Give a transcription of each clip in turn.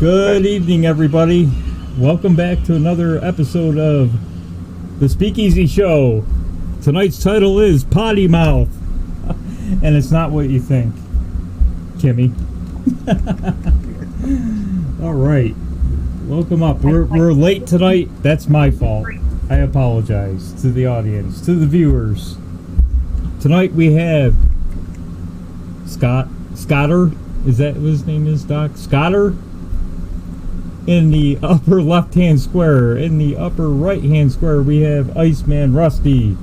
Good evening, everybody. Welcome back to another episode of the Speakeasy Show. Tonight's title is Potty Mouth. And it's not what you think, Kimmy. All right. Welcome up. We're late tonight. That's my fault. I apologize to the audience, to the viewers. Tonight we have Scotter. Is that what his name is, Doc? Scotter? In the upper left-hand square. In the upper right-hand square, we have Iceman Rusty.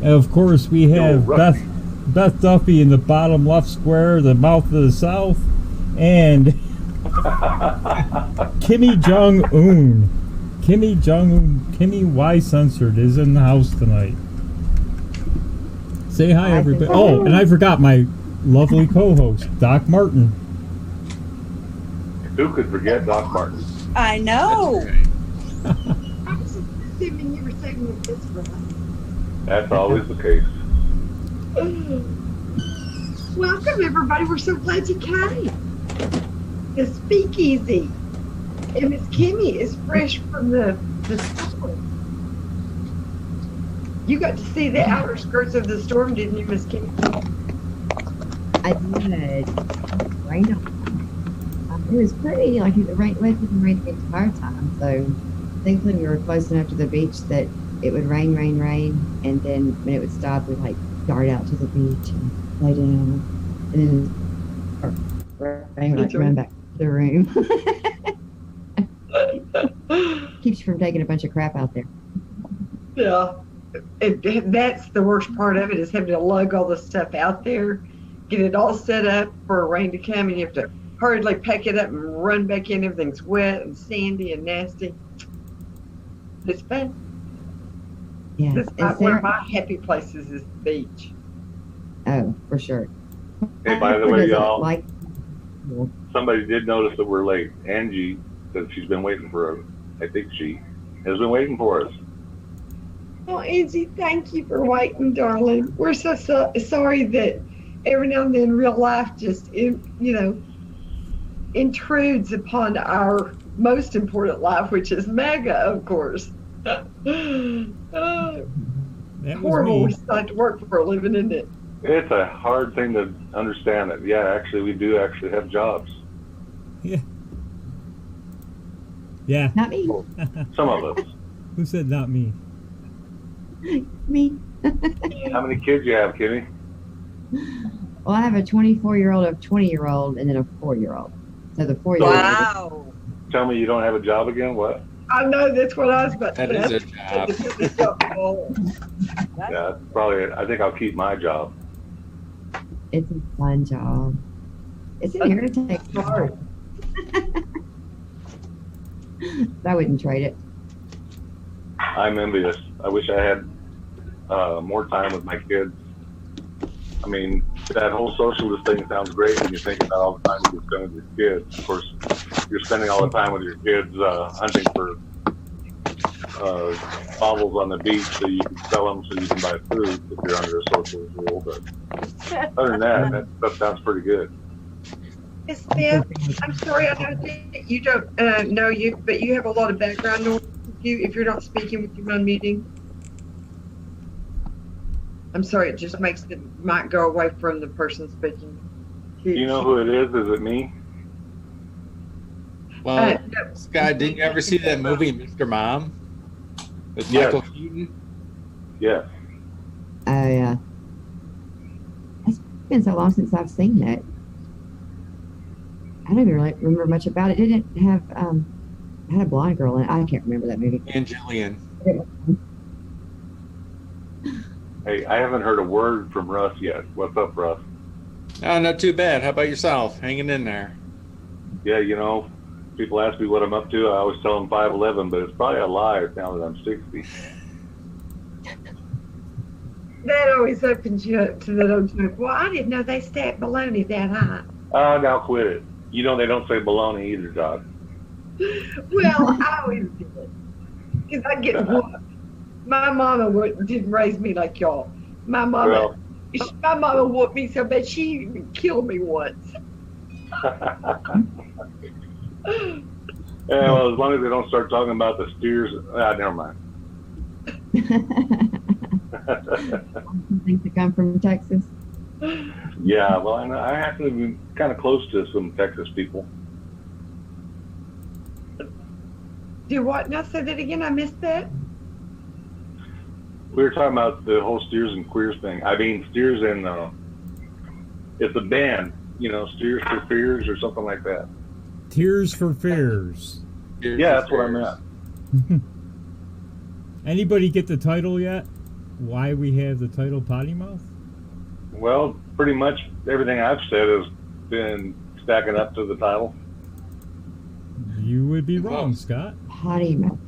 And of course, we have Beth Duffy in the bottom left square, the mouth of the south, and Kimmy Jong-un. Kimmy Y Censored is in the house tonight. Say hi, everybody. Oh, and I forgot my lovely co-host, Doc Martin. Who could forget Doc Martin? I know. I was assuming you were saying this for us. That's always the case. Welcome, everybody. We're so glad you came. The Speakeasy. And Miss Kimmy is fresh from the storm. You got to see the outer skirts of the storm, didn't you, Miss Kimmy? I did. Rain on. It was pretty, like, it didn't rain the entire time, so thankfully we were close enough to the beach that it would rain, and then when it would stop, we'd, like, dart out to the beach and lay down, and then run back to the room. Keeps you from taking a bunch of crap out there. Yeah. That's the worst part of it, is having to lug all the stuff out there, get it all set up for rain to come, and you have to hurriedly pack it up and run back in. Everything's wet and sandy and nasty. It's fun. Yeah. One of my happy places is the beach. Oh, for sure. Hey, by the way, y'all, like, somebody did notice that we're late. Angie said she's been waiting for us. I think she has been waiting for us. Oh, Angie, thank you for waiting, darling. We're so sorry that every now and then real life just, intrudes upon our most important life, which is MAGA, of course. Horrible. We still have to work for a living, isn't it? It's a hard thing to understand that. Yeah, actually, we do actually have jobs. Yeah. Yeah. not me. Some of us. Who said not me? Me. How many kids you have, Kimmy? Well, I have a 24-year-old, a 20-year-old, and then a 4-year-old. So the 4-year-old. Wow. Tell me you don't have a job again? What? I know, that's what I was about to say. That is a job. Yeah, probably. I think I'll keep my job. It's a fun job. It's an irritating part. I wouldn't trade it. I'm envious. I wish I had more time with my kids. I mean, that whole socialist thing sounds great when you think about all the time you spend with your kids. Of course, you're spending all the time with your kids hunting for baubles on the beach so you can sell them so you can buy food if you're under a socialist rule. But other than that stuff sounds pretty good. Miss Beth, I'm sorry, I know that you don't know you, but you have a lot of background noise if you're not speaking with your own meeting. I'm sorry, it just makes the mic go away from the person speaking. Do you know who it is? Is it me? Well, no. Scott, didn't you ever see that movie, Mr. Mom? With Yes. Michael Keaton? Yes. Oh, yeah. It's been so long since I've seen it. I don't even really remember much about it. It didn't have, it had a blonde girl in it. I can't remember that movie. And Jillian. Hey, I haven't heard a word from Russ yet. What's up, Russ? Oh, not too bad. How about yourself? Hanging in there. Yeah, people ask me what I'm up to. I always tell them 5'11", but it's probably a lie now that I'm 60. That always opens you up to that old joke. Well, I didn't know they stacked baloney that high. Now quit it. They don't say baloney either, Doc. Well, I always do it. Because I get whooped. My mama didn't raise me like y'all. My mama whooped me so bad she even killed me once. Yeah, well, as long as they don't start talking about the steers, never mind. Things that come from Texas. Yeah, well, I happen to be kind of close to some Texas people. Do what? Now say that again. I missed that. We were talking about the whole steers and queers thing. I mean, steers and it's a band, Steers for Fears or something like that. Tears for Fears. Yeah, that's what I meant. Anybody get the title yet? Why we have the title Potty Mouth? Well, pretty much everything I've said has been stacking up to the title. You would be wrong, Scott. Potty Mouth.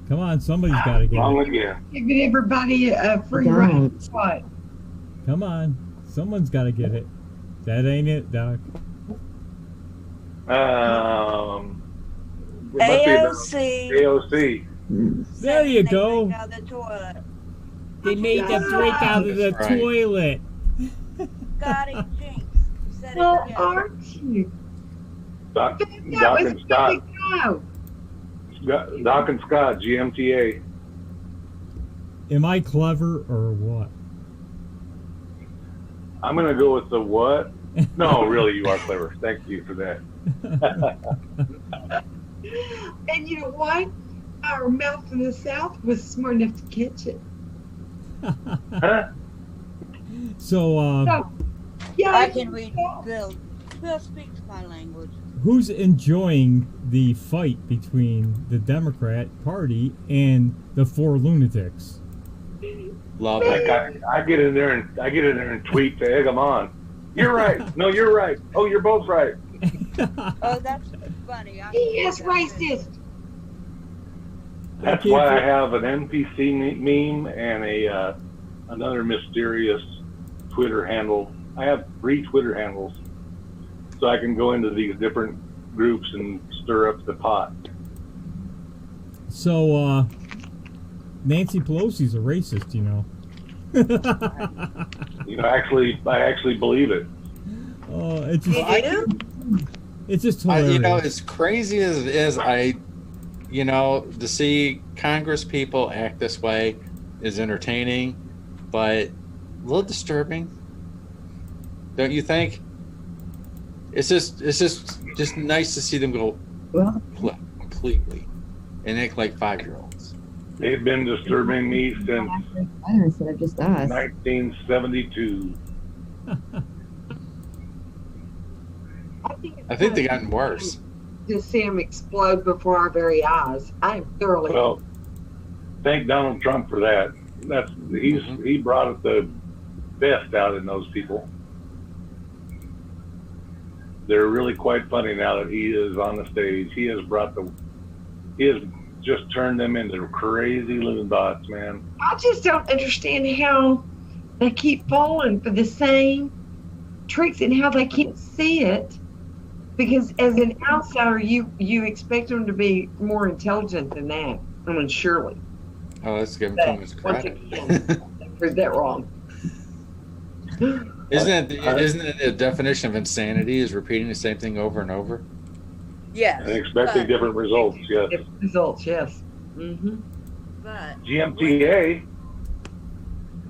Come on, somebody's got to get Wrong it. again. Giving everybody a free ride. What? Come on, someone's got to get it. That ain't it, Doc. AOC. AOC. There you go. Out the toilet. They made them drink out of the toilet. Scotty Jinx. Said Well, it again. aren't you? Doc That and was Scott. go. Doc and Scott, GMTA. Am I clever or what? I'm going to go with the what? No, really, you are clever. Thank you for that. And you know what? Our mouth in the South was smart enough to catch it. Huh? So, Yeah, I can read Bill. Bill speaks my language. who's enjoying the fight between the Democrat Party and the four lunatics? Love it. I get in there and tweet to egg them on. You're right. No, you're right. Oh, you're both right. Oh, that's funny. He is racist. That's why I have an NPC meme and another mysterious Twitter handle. I have 3 Twitter handles, so I can go into these different groups and stir up the pot. So, Nancy Pelosi's a racist, you know. I actually believe it. Oh, it's just, You do? it's just hilarious. As crazy as it is, to see Congress people act this way is entertaining, but a little disturbing. Don't you think? It's just nice to see them go completely and act like 5-year-olds. They've been disturbing me since Instead of just us. 1972. I think they've gotten worse. To see him explode before our very eyes. I am thoroughly. Well, thank Donald Trump for that. He brought the best out in those people. They're really quite funny now that he is on the stage. He has just turned them into crazy living bots, man. I just don't understand how they keep falling for the same tricks and how they can't see it. Because as an outsider, you expect them to be more intelligent than that. I mean, surely. Oh, let's give But them too much once credit. again, they proved that wrong. Isn't it the definition of insanity is repeating the same thing over and over? Yes. And expecting but- different results, yes. Different results, yes. Mm-hmm. But GMTA,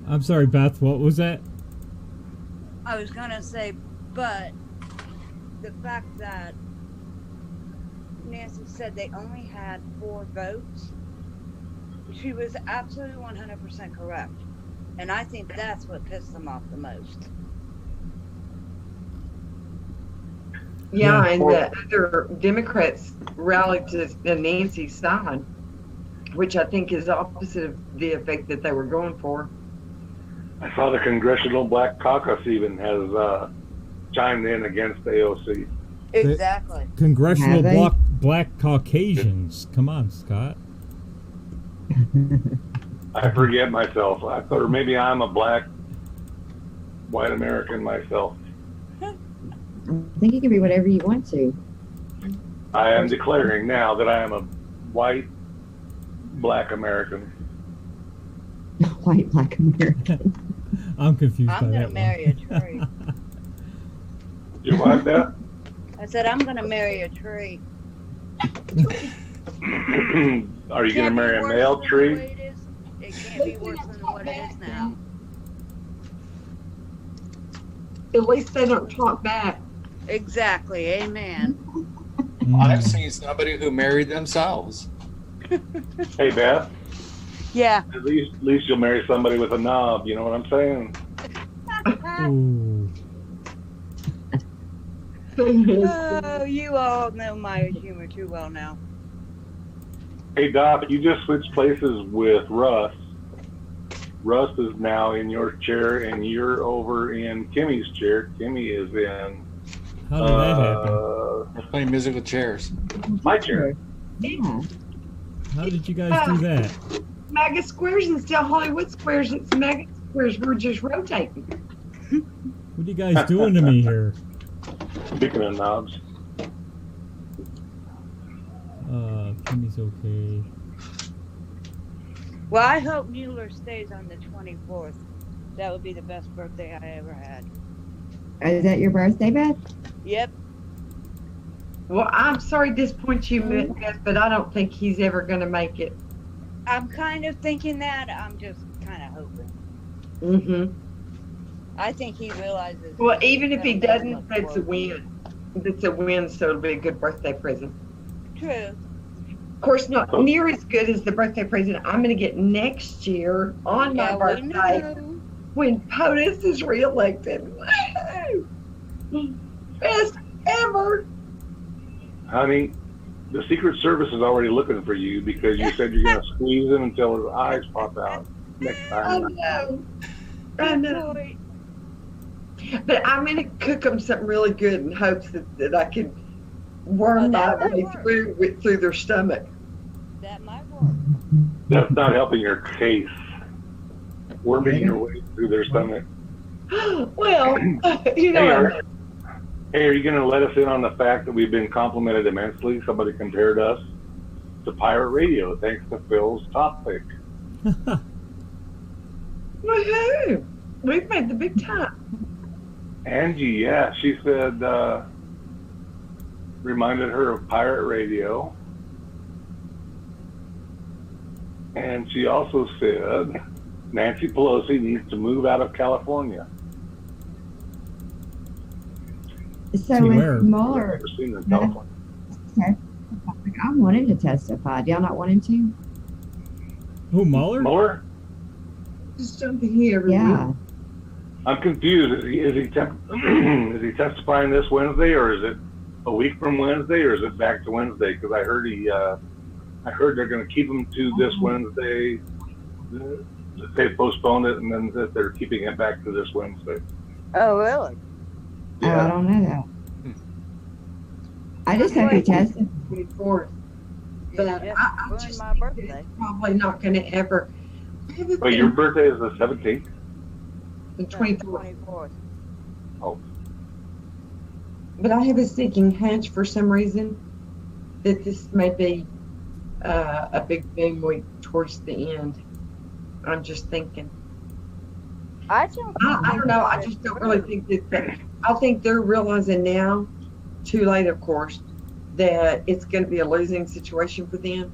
I'm sorry, Beth, what was that? I was gonna say, but the fact that Nancy said they only had 4 votes, she was absolutely 100% correct. And I think that's what pissed them off the most. Yeah, Yeah. and the other Democrats rallied to Nancy's side, which I think is opposite of the effect that they were going for. I saw the Congressional Black Caucus even has chimed in against AOC. Exactly. Congressional Have they? Black Caucasians. Come on, Scott. I forget myself. I thought, or maybe I'm a black, white American myself. I think you can be whatever you want to. I am declaring now that I am a white, black American. White black American. I'm confused by I'm that gonna one. marry a tree. You like that? I said I'm gonna marry a tree. Are you going to Can't be marry a worse male than the tree? way it is. It can't be worse than what it is now. At least they don't talk back. Exactly. Amen. I've seen somebody who married themselves. Hey, Beth, Yeah. at least you'll marry somebody with a knob. You know what I'm saying? Ooh. Oh, you all know my humor too well now. Hey, Doc, you just switched places with Russ. Russ is now in your chair, and you're over in Kimmy's chair. Kimmy is in How did that happen? They're playing musical chairs. my chair. Yeah. How did you guys do that? Maggot squares instead of Hollywood squares. It's maggot squares. We're just rotating. What are you guys doing to me here? Speaking of knobs, Kimmy's okay. Well, I hope Mueller stays on the 24th. That would be the best birthday I ever had. Is that your birthday, Beth? Yep. Well, I'm sorry to disappoint you, Beth, but I don't think he's ever going to make it. I'm kind of thinking that. I'm just kind of hoping. Mm-hmm. I think he realizes. Well, even if he that doesn't, that's a win. That's a win, so it'll be a good birthday present. True. Of course, not near as good as the birthday present I'm going to get next year on my Yeah, we birthday know. when POTUS is reelected. Woo! Best ever. honey, the Secret Service is already looking for you because you said you're going to squeeze him until his eyes pop out next I time. know. I Good know. boy. But I'm going to cook them something really good in hopes that I can worm my that might way work. through their stomach. That might work. That's not helping your case. Worming your way through their stomach. Well, you know. Hey, are you going to let us in on the fact that we've been complimented immensely? Somebody compared us to pirate radio thanks to Phil's topic. Woohoo! We've made the big time. Angie, yeah, she said, reminded her of pirate radio. And she also said Nancy Pelosi needs to move out of California. So Where? with Mueller, I've never seen her in California. I wanted to testify. Do y'all not want him to? Who, Mueller? Mueller? Just something here. Yeah. I'm confused. Is he testifying this Wednesday, or is it a week from Wednesday, or is it back to Wednesday? Because I heard they're going to keep him to this Wednesday. They postponed it, and then that they're keeping it back to this Wednesday. Oh, really? Oh, I don't know that. I just hope he testified. 24th. But Yeah, I ruined just my think birthday. it's probably not going to ever. But your birthday is the 17th. The No, 24th. 24th. Oh, But I have a sneaking hunch for some reason that this may be a big boom week towards the end. I'm just thinking. I don't. I don't know. I just don't really think that. I think they're realizing now, too late, of course, that it's going to be a losing situation for them.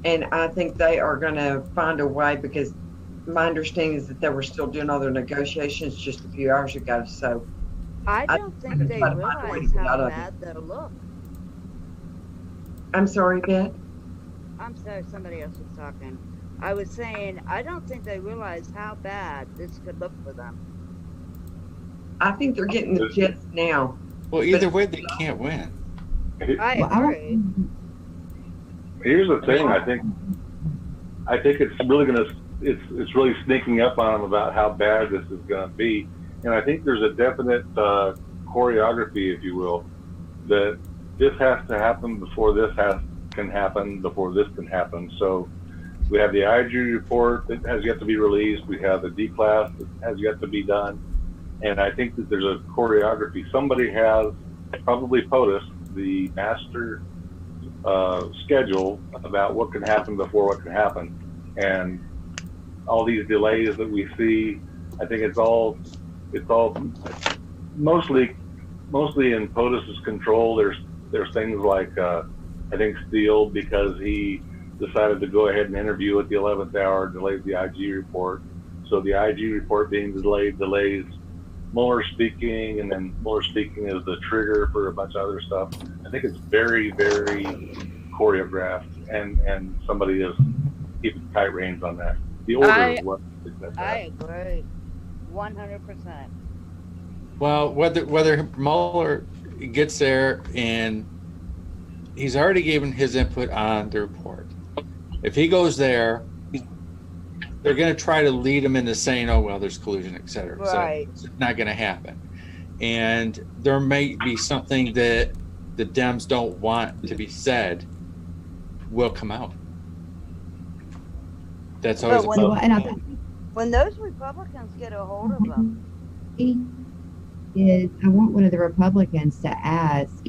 And I think they are going to find a way, because my understanding is that they were still doing all their negotiations just a few hours ago. So I I don't think think they try to find a way to realize get out how of it. bad they'll look. I'm sorry, Beth. I'm sorry, somebody else was talking. I was saying, I don't think they realize how bad this could look for them. I think they're getting the jets now. Well, either way, they can't win. I Well, I agree. here's the thing. I think it's really it's really sneaking up on them about how bad this is going to be. And I think there's a definite choreography, if you will, that this has to happen before this can happen, before this can happen. So we have the IG report that has yet to be released. We have the D class that has yet to be done. And I think that there's a choreography. Somebody has, probably POTUS, the master schedule about what can happen before what can happen. And all these delays that we see, I think it's all mostly in POTUS's control. There's things like I think Steele, because he decided to go ahead and interview at the 11th hour, delayed the IG report. So the IG report being delayed delays Mueller speaking, and then Mueller speaking is the trigger for a bunch of other stuff. I think it's very, very choreographed, and somebody is keeping tight reins on that. The order is what I agree, 100%. Well, whether Mueller gets there and he's already given his input on the report. If he goes there, they're going to try to lead him into saying, "Oh well, there's collusion, et cetera." Right. So it's not going to happen. And there may be something that the Dems don't want to be said will come out. That's always But a And I think when those Republicans get a hold of them, I want one of the Republicans to ask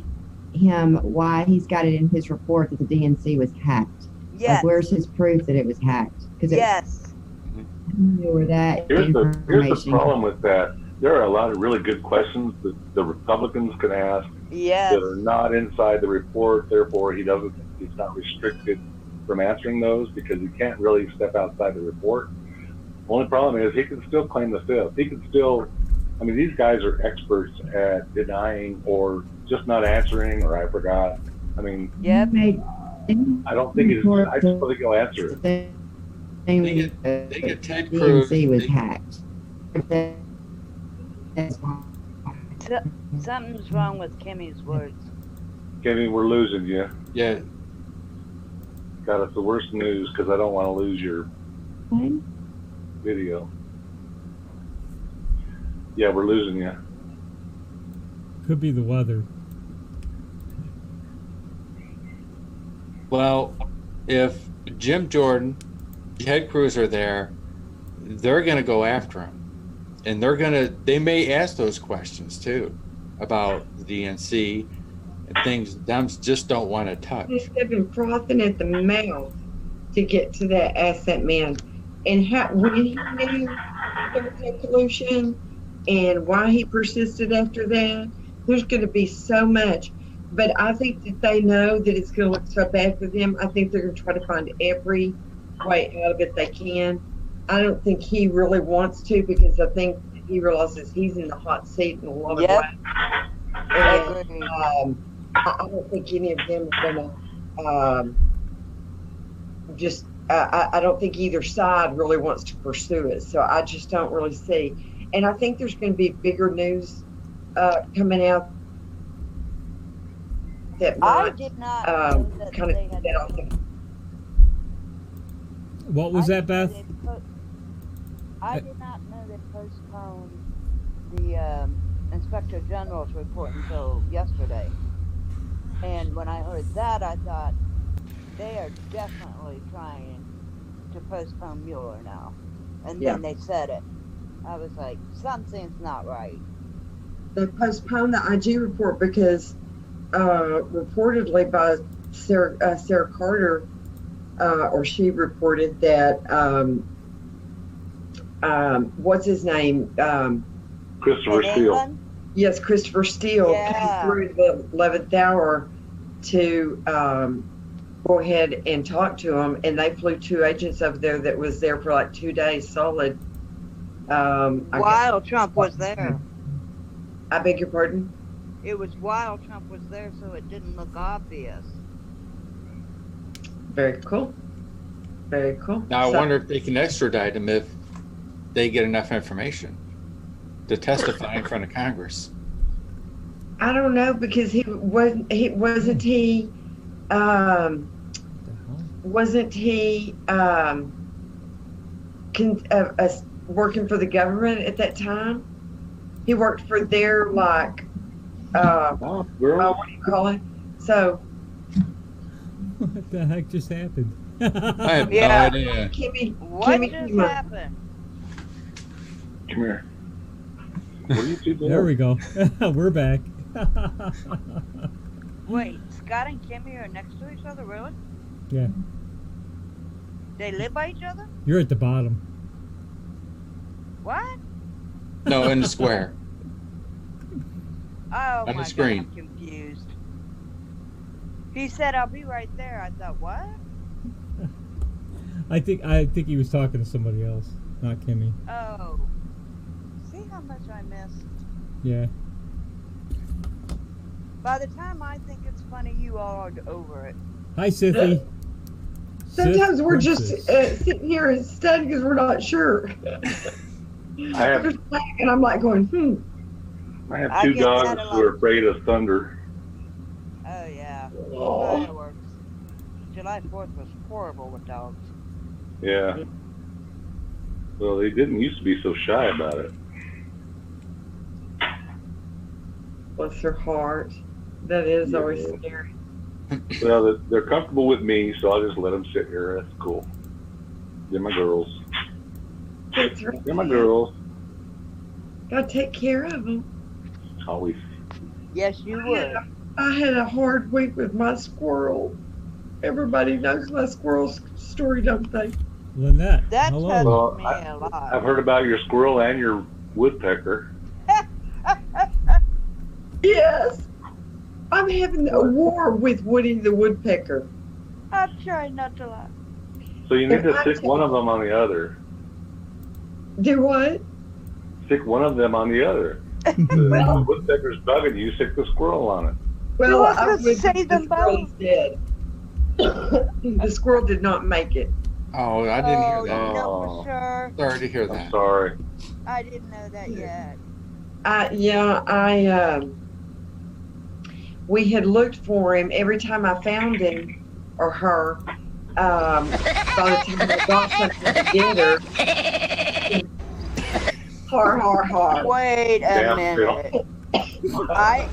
him why he's got it in his report that the DNC was hacked. yes, Like, where's his proof that it was hacked? Because yes, I don't know where that Here's the information. problem with that. There are a lot of really good questions that the Republicans can ask yes, that are not inside the report. Therefore, he's not restricted from answering those because he can't really step outside the report. The only problem is he can still claim the fifth. He can still, I mean, these guys are experts at denying or just not answering or I forgot. I mean, yep. I don't think I just think he'll answer it. They get Ted Cruz. DNC was hacked. That's why. Something's wrong with Kimmy's words. Kenny, we're losing you. Yeah, God, it's the worst news because I don't want to lose your video. Yeah, we're losing you. Could be the weather. well, if Jim Jordan, Ted Cruz are there, they're going to go after him. And they may ask those questions too about the DNC and things Dems just don't want to touch. They've been frothing at the mouth to get to that asset man. And when he knew there was no collusion and why he persisted after that, there's going to be so much. But I think that they know that it's going to look so bad for them. I think they're going to try to find every way out of it they can. I don't think he really wants to because I think he realizes he's in the hot seat in a lot of Yep. ways. And I don't think any of them are going to I don't think either side really wants to pursue it. So I just don't really see. And I think there's going to be bigger news coming out that I might did not know that kind they of had. get off the What was that, Beth? I did not know they postponed the Inspector General's report until yesterday. And when I heard that, I thought they are definitely trying to postpone Mueller now. And then they said it. I was like, something's not right. They postponed the IG report because reportedly by Sarah Carter, or she reported that what's his name? Christopher In Steele. England? Yes, Christopher Steele Yeah. came through the 11th hour to go ahead and talk to him, and they flew 2 agents over there that was there for like 2 days solid. While Trump was there. I beg your pardon? It was while Trump was there, so it didn't look obvious. Very cool. Very cool. Now I wonder if they can extradite him if they get enough information to testify in front of Congress. I don't know because wasn't he working for the government at that time? He worked for their what do you call it? So What the heck just happened? I have Yeah. no idea. What just happened? Come here. What are you two doing? There we go. We're back. Wait, Scott and Kimmy are next to each other, really? Yeah, They live by each other? you're at the bottom. What? No, in the square. Oh the my screen. God, I'm confused. He said, "I'll be right there." I thought, what? I think he was talking to somebody else, not Kimmy. Oh, see how much I missed. Yeah. By the time I think it's funny, you all are over it. Hi, Sithy. Sometimes Sith we're just Princess. sitting here and studying because we're not sure. I have And I'm like going, I have I two get that dogs a who are lot. afraid of thunder. Oh yeah, oh. fireworks. July 4th was horrible with dogs. Yeah. Well, they didn't used to be so shy about it. Bless their heart. That is Yeah. always scary. Well, they're comfortable with me, so I'll just let them sit here. That's cool. They're my girls. That's right. They're my girls. Gotta take care of them. Always. Yes, you would. I had a hard week with my squirrel. Everybody knows my squirrel story, don't they? Lynette, That hello. touched Well, me a lot. I've heard about your squirrel and your woodpecker. Yes. I'm having a war with Woody the woodpecker. I'm trying not to laugh. So you need to stick one of them on the other. Do what? Stick one of them on the other. The woodpecker's bugging you, stick the squirrel on it. Well, was I gonna would say the them squirrel both. is dead. The squirrel did not make it. Oh, I didn't hear You that. know for sure. Sorry to hear I'm that. sorry. I didn't know that yet. We had looked for him every time I found him or her. By the time I got something together, har. Wait a Damn, minute. I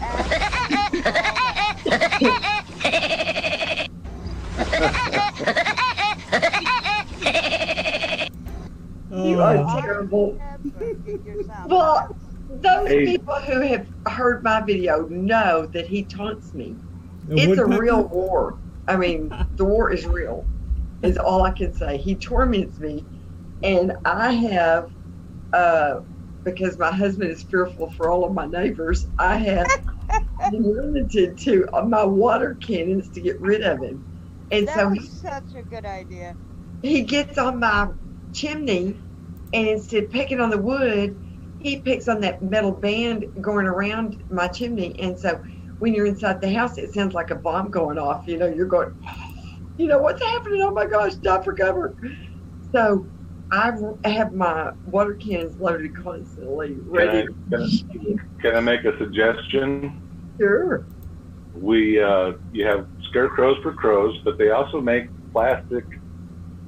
You Oh, are terrible. asked. Well, those Hey. people who have heard my video know that he taunts me. a It's a woodpecker? real war. I mean, the war is real, is all I can say. He torments me, and I have, because my husband is fearful for all of my neighbors, I have been limited to my water cannons to get rid of him. And That so was such a good idea. he gets on my chimney, and instead of picking on the wood, he picks on that metal band going around my chimney. And so when you're inside the house, it sounds like a bomb going off. You know, you're going, what's happening? Oh my gosh, stop for cover. So I have my water cannons loaded constantly, ready. Can I make a suggestion? Sure. You have scarecrows for crows, but they also make plastic,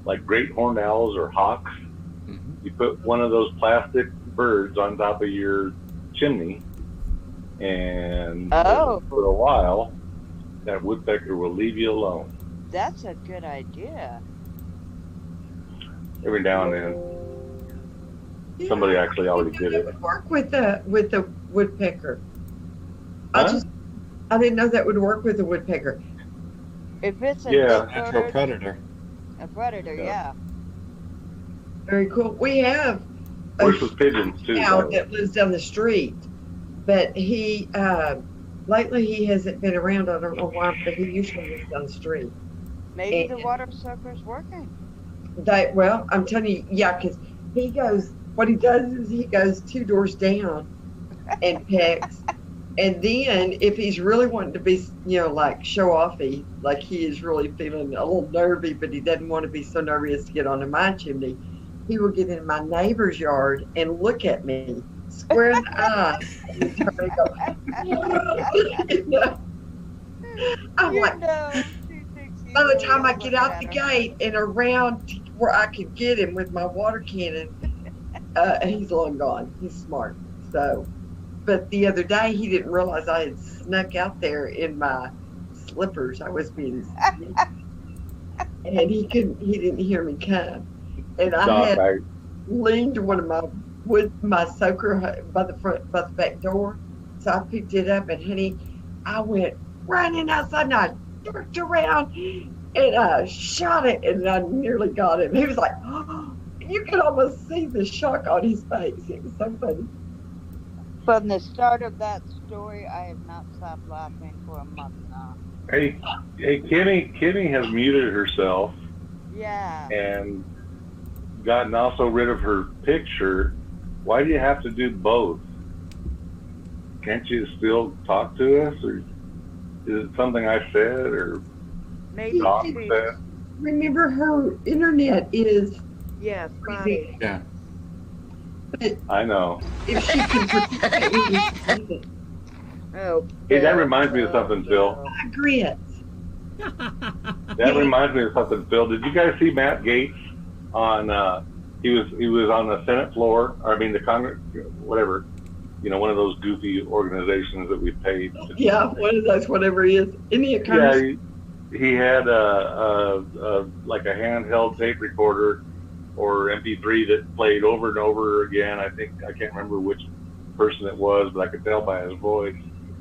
like great horned owls or hawks. Mhm. You put one of those plastic birds on top of your chimney, and for a while, that woodpecker will leave you alone. That's a good idea. Every now and then, somebody actually already did it. would work with the woodpecker. Huh? I didn't know that would work with the woodpecker. If it's a Yeah. big Natural bird, predator. a predator, yeah. Very cool. We have Works with pigeons too. cow by the way. that lives down the street, but he lately he hasn't been around. I don't know why, but he usually lives down the street. Maybe the water sucker's working. Well, I'm telling you, yeah, because he goes. What he does is he goes 2 doors down and pecks, and then if he's really wanting to be, like show offy, like he is really feeling a little nervy, but he doesn't want to be so nervous to get onto my chimney, he will get in my neighbor's yard and look at me square in the eye and turn and go. I'm like, she thinks he's by the really time I gonna get look out at the her. gate and around to where I could get him with my water cannon, he's long gone. He's smart. So, but the other day he didn't realize I had snuck out there in my slippers. I was being sneaky. And he didn't hear me come. And I had leaned one of my soaker by the back door. So I picked it up, and honey, I went running outside and I jerked around and I shot it, and I nearly got him. He was like, oh, you could almost see the shock on his face. It was so funny. From the start of that story, I have not stopped laughing for a month now. Hey, hey, Kimmy has muted herself Yeah. and gotten also rid of her picture. Why do you have to do both? Can't you still talk to us, or is it something I said or Maybe Doc she's, said? Remember, her internet is yeah, crazy. spotty. Yeah. But I know. if she can participate, we need to do it. Oh, Hey, that Bill, reminds me of something, Phil. Bill. I agree. That reminds me of something, Phil. Did you guys see Matt Gates on? He was on the Senate floor, or I mean the Congress, whatever. You know, one of those goofy organizations that we paid. Yeah, one of those, whatever he is. Any Yeah, kind he had like a handheld tape recorder or MP3 that played over and over again. I can't remember which person it was, but I could tell by his voice.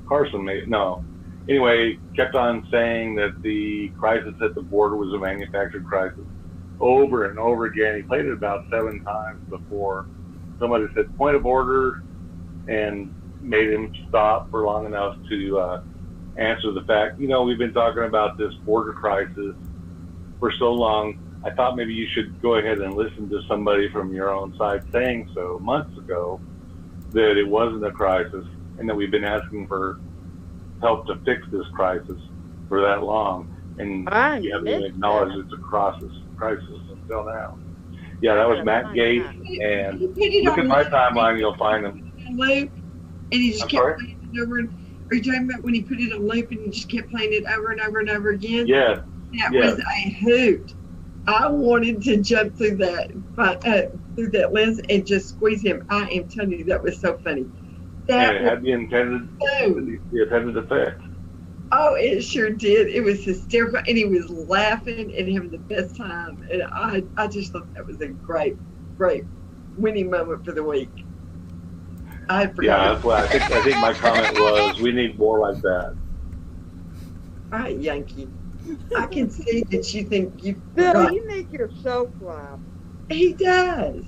Carson no. Anyway, kept on saying that the crisis at the border was a manufactured crisis over and over again. He played it about 7 times before somebody said point of order and made him stop for long enough to answer the fact, we've been talking about this border crisis for so long. I thought maybe you should go ahead and listen to somebody from your own side saying so months ago that it wasn't a crisis and that we've been asking for help to fix this crisis for that long. And I you haven't even missed acknowledged that. it's a crisis until now. Yeah, that was Matt Gates. And he put it look at on my loop, timeline, you'll find him. loop, and he just I'm kept sorry? playing it over. Are you talking about when he put it on loop and he just kept playing it over and over and over again? Yes, That yes. was a hoot. I wanted to jump through that lens and just squeeze him. I am telling you, that was so funny. And That it was had the intended effect. Oh, it sure did. It was hysterical, and he was laughing and having the best time. And I just thought that was a great winning moment for the week. I Yeah, forgot. that's what I think my comment was, we need more like that. All right, Yankee. I can see that you think you Bill, forgot. you make yourself laugh. He does.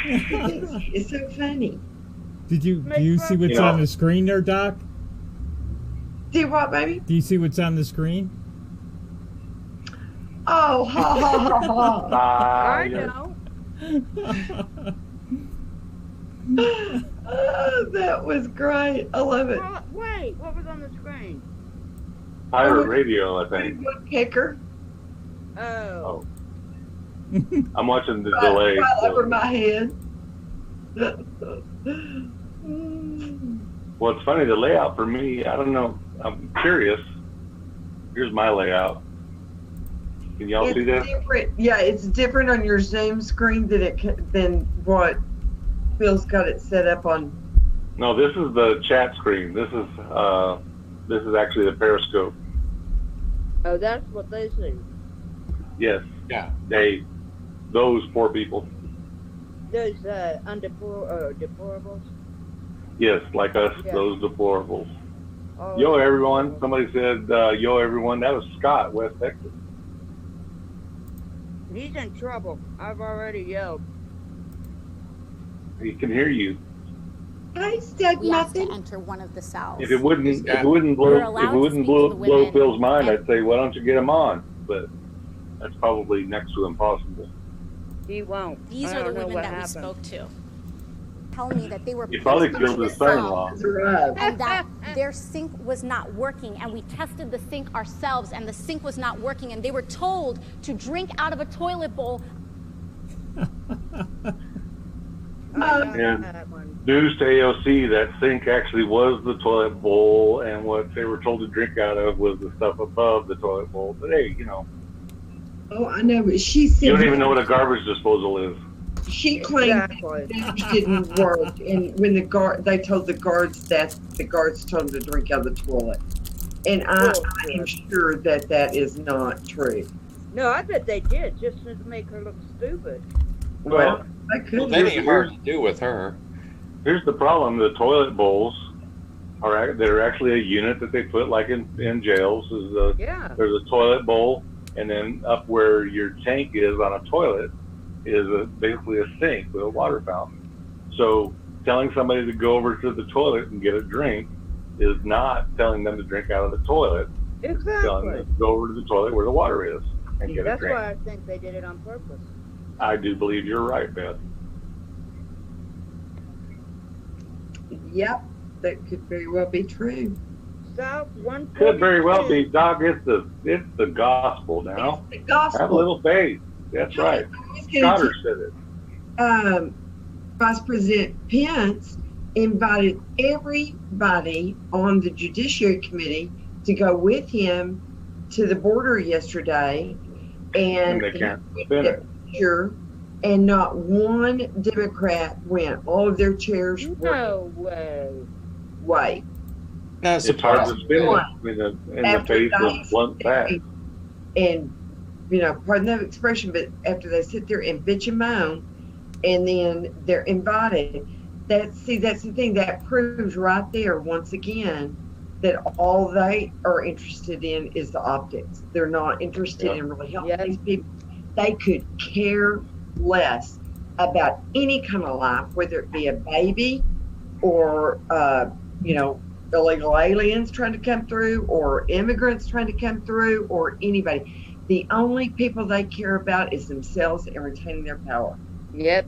He thinks it's so funny. Do you see what's You know- on the screen there, Doc? See what, baby? Do you see what's on the screen? Oh, ha ha ha ha. I yeah. know. Oh, that was great. I love it. Wait, what was on the screen? Pirate radio, I think. Woodpecker Oh. I'm watching the right, delay. right so- over my head. Well, it's funny, the layout for me, I don't know, I'm curious. Here's my layout. Can y'all see that? Different. Yeah, it's different on your Zoom screen than what Phil's got it set up on. No, this is the chat screen. This is actually the Periscope. Oh, that's what they see. Yes, Yeah. those poor people. Those deplorables. Yes, like us, Yeah. those deplorables. Oh, Yo, everyone. Somebody said, yo, everyone. That was Scott, West Texas. He's in trouble. I've already yelled. He can hear you. I said We asked to nothing. enter one of the cells. If it wouldn't We're blow, allowed if it to wouldn't speak to blow, the blow women Phil's mind, and- I'd say, why don't you get him on? But that's probably next to impossible. He won't. These I are the don't know women what that we happened. spoke to. Tell me that they were He probably placed killed into his the cell son-in-law. That's right. and that their sink was not working, and we tested the sink ourselves and the sink was not working, and they were told to drink out of a toilet bowl. I got And- that one. News to AOC, that sink actually was the toilet bowl, and what they were told to drink out of was the stuff above the toilet bowl. But hey, Oh, I know, but she said you don't even know what a garbage disposal is. she claimed Exactly. that it didn't work, and when they told the guards that, the guards told them to drink out of the toilet, and I am sure that is not true. No, I bet they did, just to make her look stupid. Well, I Well, could. that ain't hard to do with her. here's the problem: the toilet bowls they're actually a unit that they put like in jails. Yeah. There's a toilet bowl, and then up where your tank is on a toilet is basically a sink with a water fountain. So telling somebody to go over to the toilet and get a drink is not telling them to drink out of the toilet. Exactly. them to go over to the toilet where the water is and get a That's drink. why I think they did it on purpose. I do believe you're right, Beth. Yep, that could very well be true. South 142. Could very well be, Doc. It's the gospel now. It's the gospel. Have a little faith. That's right. Goddard said it. Vice President Pence invited everybody on the Judiciary Committee to go with him to the border yesterday, And they can't spin it. And not one Democrat went. All of their chairs No way. way. Not It's hard to surprising. spin it in the face of blunt facts. And, pardon the expression, but after they sit there and bitch and moan, and then they're invited, that's the thing that proves right there once again that all they are interested in is the optics. They're not interested in really helping these people. They could care less about any kind of life, whether it be a baby or, illegal aliens trying to come through or immigrants trying to come through or anybody. The only people they care about is themselves and retaining their power. Yep.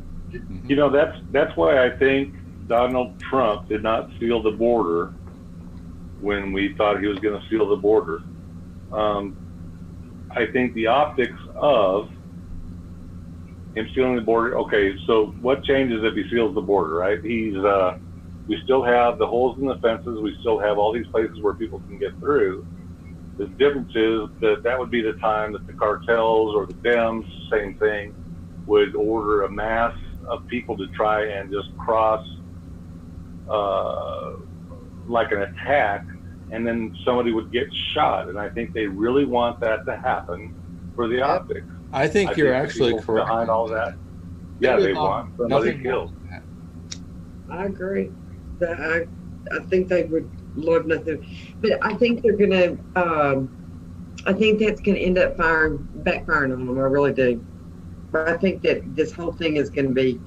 That's why I think Donald Trump did not seal the border when we thought he was going to seal the border. I think the optics of him sealing the border. Okay, so what changes if he seals the border, right? We still have the holes in the fences. We still have all these places where people can get through. The difference is that would be the time that the cartels or the Dems, same thing, would order a mass of people to try and just cross like an attack, and then somebody would get shot. And I think they really want that to happen for the optics. I think you're actually people correct. behind all that. Yeah, they want somebody killed. I agree. I think they would love nothing, but I think they're gonna. I think that's gonna end up backfiring on them. I really do. But I think that this whole thing is going to be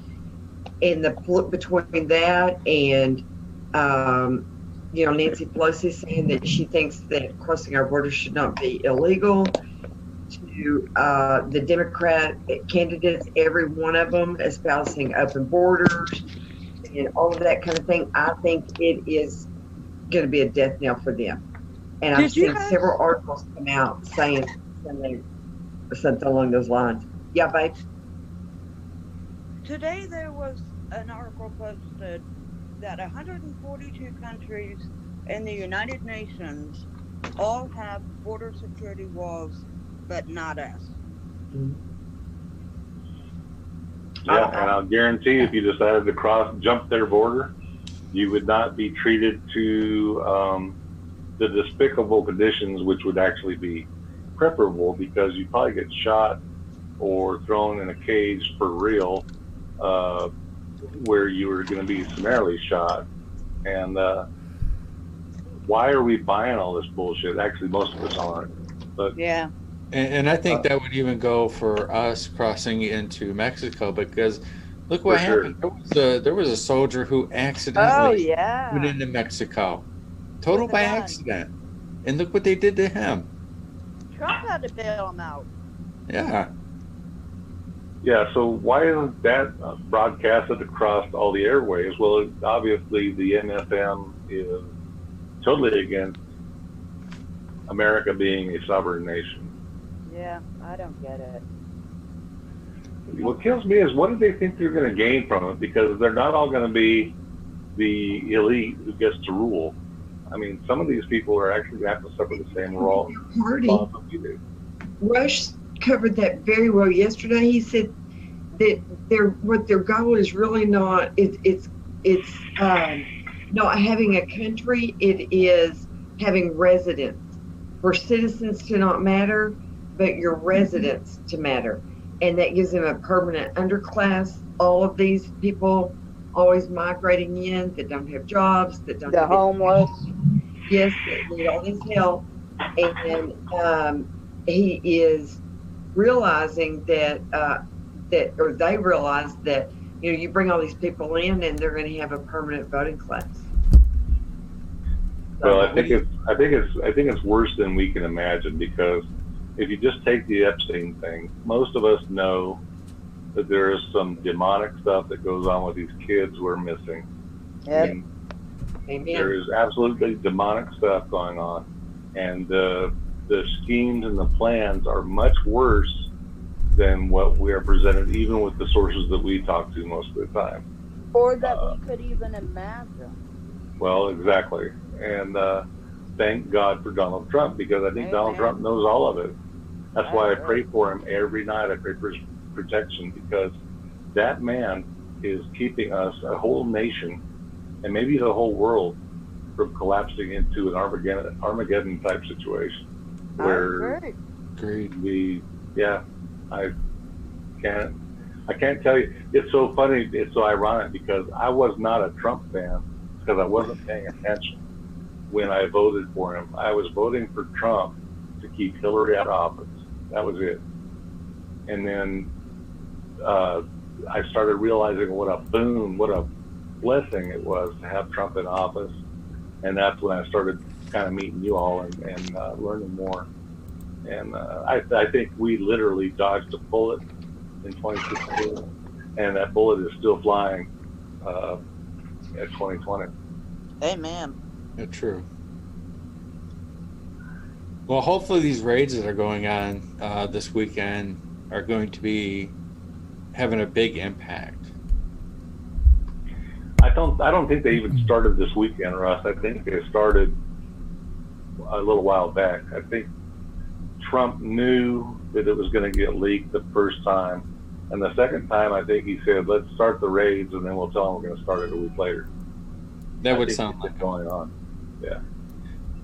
between that and, Nancy Pelosi saying that she thinks that crossing our border should not be illegal. To the Democrat candidates, every one of them espousing open borders and all of that kind of thing. I think it is going to be a death knell for them. And I've seen several articles come out saying something along those lines. Yeah, babe. Today there was an article posted that 142 countries in the United Nations all have border security walls, but not us. Yeah, and I'll guarantee if you decided to jump their border, you would not be treated to the despicable conditions, which would actually be preferable, because you'd probably get shot or thrown in a cage for real, where you were going to be summarily shot. And why are we buying all this bullshit? Actually, most of us aren't. But yeah. And I think that would even go for us crossing into Mexico, because look what happened. Sure. There was a soldier who accidentally went into Mexico. Total by accident. And look what they did to him. Trump had to bail him out. Yeah. Yeah, so why isn't that broadcasted across all the airways? Well, obviously the NFM is totally against America being a sovereign nation. Yeah, I don't get it. What kills me is, what do they think they're going to gain from it? Because they're not all going to be the elite who gets to rule. I mean, some of these people are actually going to have to suffer the same role that we do. Rush covered that very well yesterday. He said that their goal is really not it's not having a country. It is having residents. For citizens to not matter, but your residents to matter, and that gives them a permanent underclass. All of these people always migrating in that don't have jobs, that don't have homeless. Yes, that need all this help, and he is realizing that they realize that you bring all these people in and they're going to have a permanent voting class. Well, I think it's worse than we can imagine, because if you just take the Epstein thing, most of us know that there is some demonic stuff that goes on with these kids who are missing. Yep. And Amen. there is absolutely demonic stuff going on, and the schemes and the plans are much worse than what we are presented, even with the sources that we talk to most of the time. Or that we could even imagine. Well, exactly. And thank God for Donald Trump, because I think Donald Trump knows all of it. That's why I pray for him every night. I pray for his protection, because that man is keeping us, a whole nation, and maybe the whole world, from collapsing into an Armageddon type situation. Where I can't tell you. It's so funny. It's so ironic, because I was not a Trump fan because I wasn't paying attention when I voted for him. I was voting for Trump to keep Hillary out of office. That was it. And then I started realizing what a boon, what a blessing it was to have Trump in office. And that's when I started kind of meeting you all and learning more. And I think we literally dodged a bullet in 2016, and that bullet is still flying at 2020. Amen. Yeah, true. Well, hopefully these raids that are going on this weekend are going to be having a big impact. I don't think they even started this weekend, Russ. I think they started a little while back. I think Trump knew that it was going to get leaked the first time, and the second time I think he said, let's start the raids and then we'll tell them we're going to start it a week later. That would sound like going on. Yeah.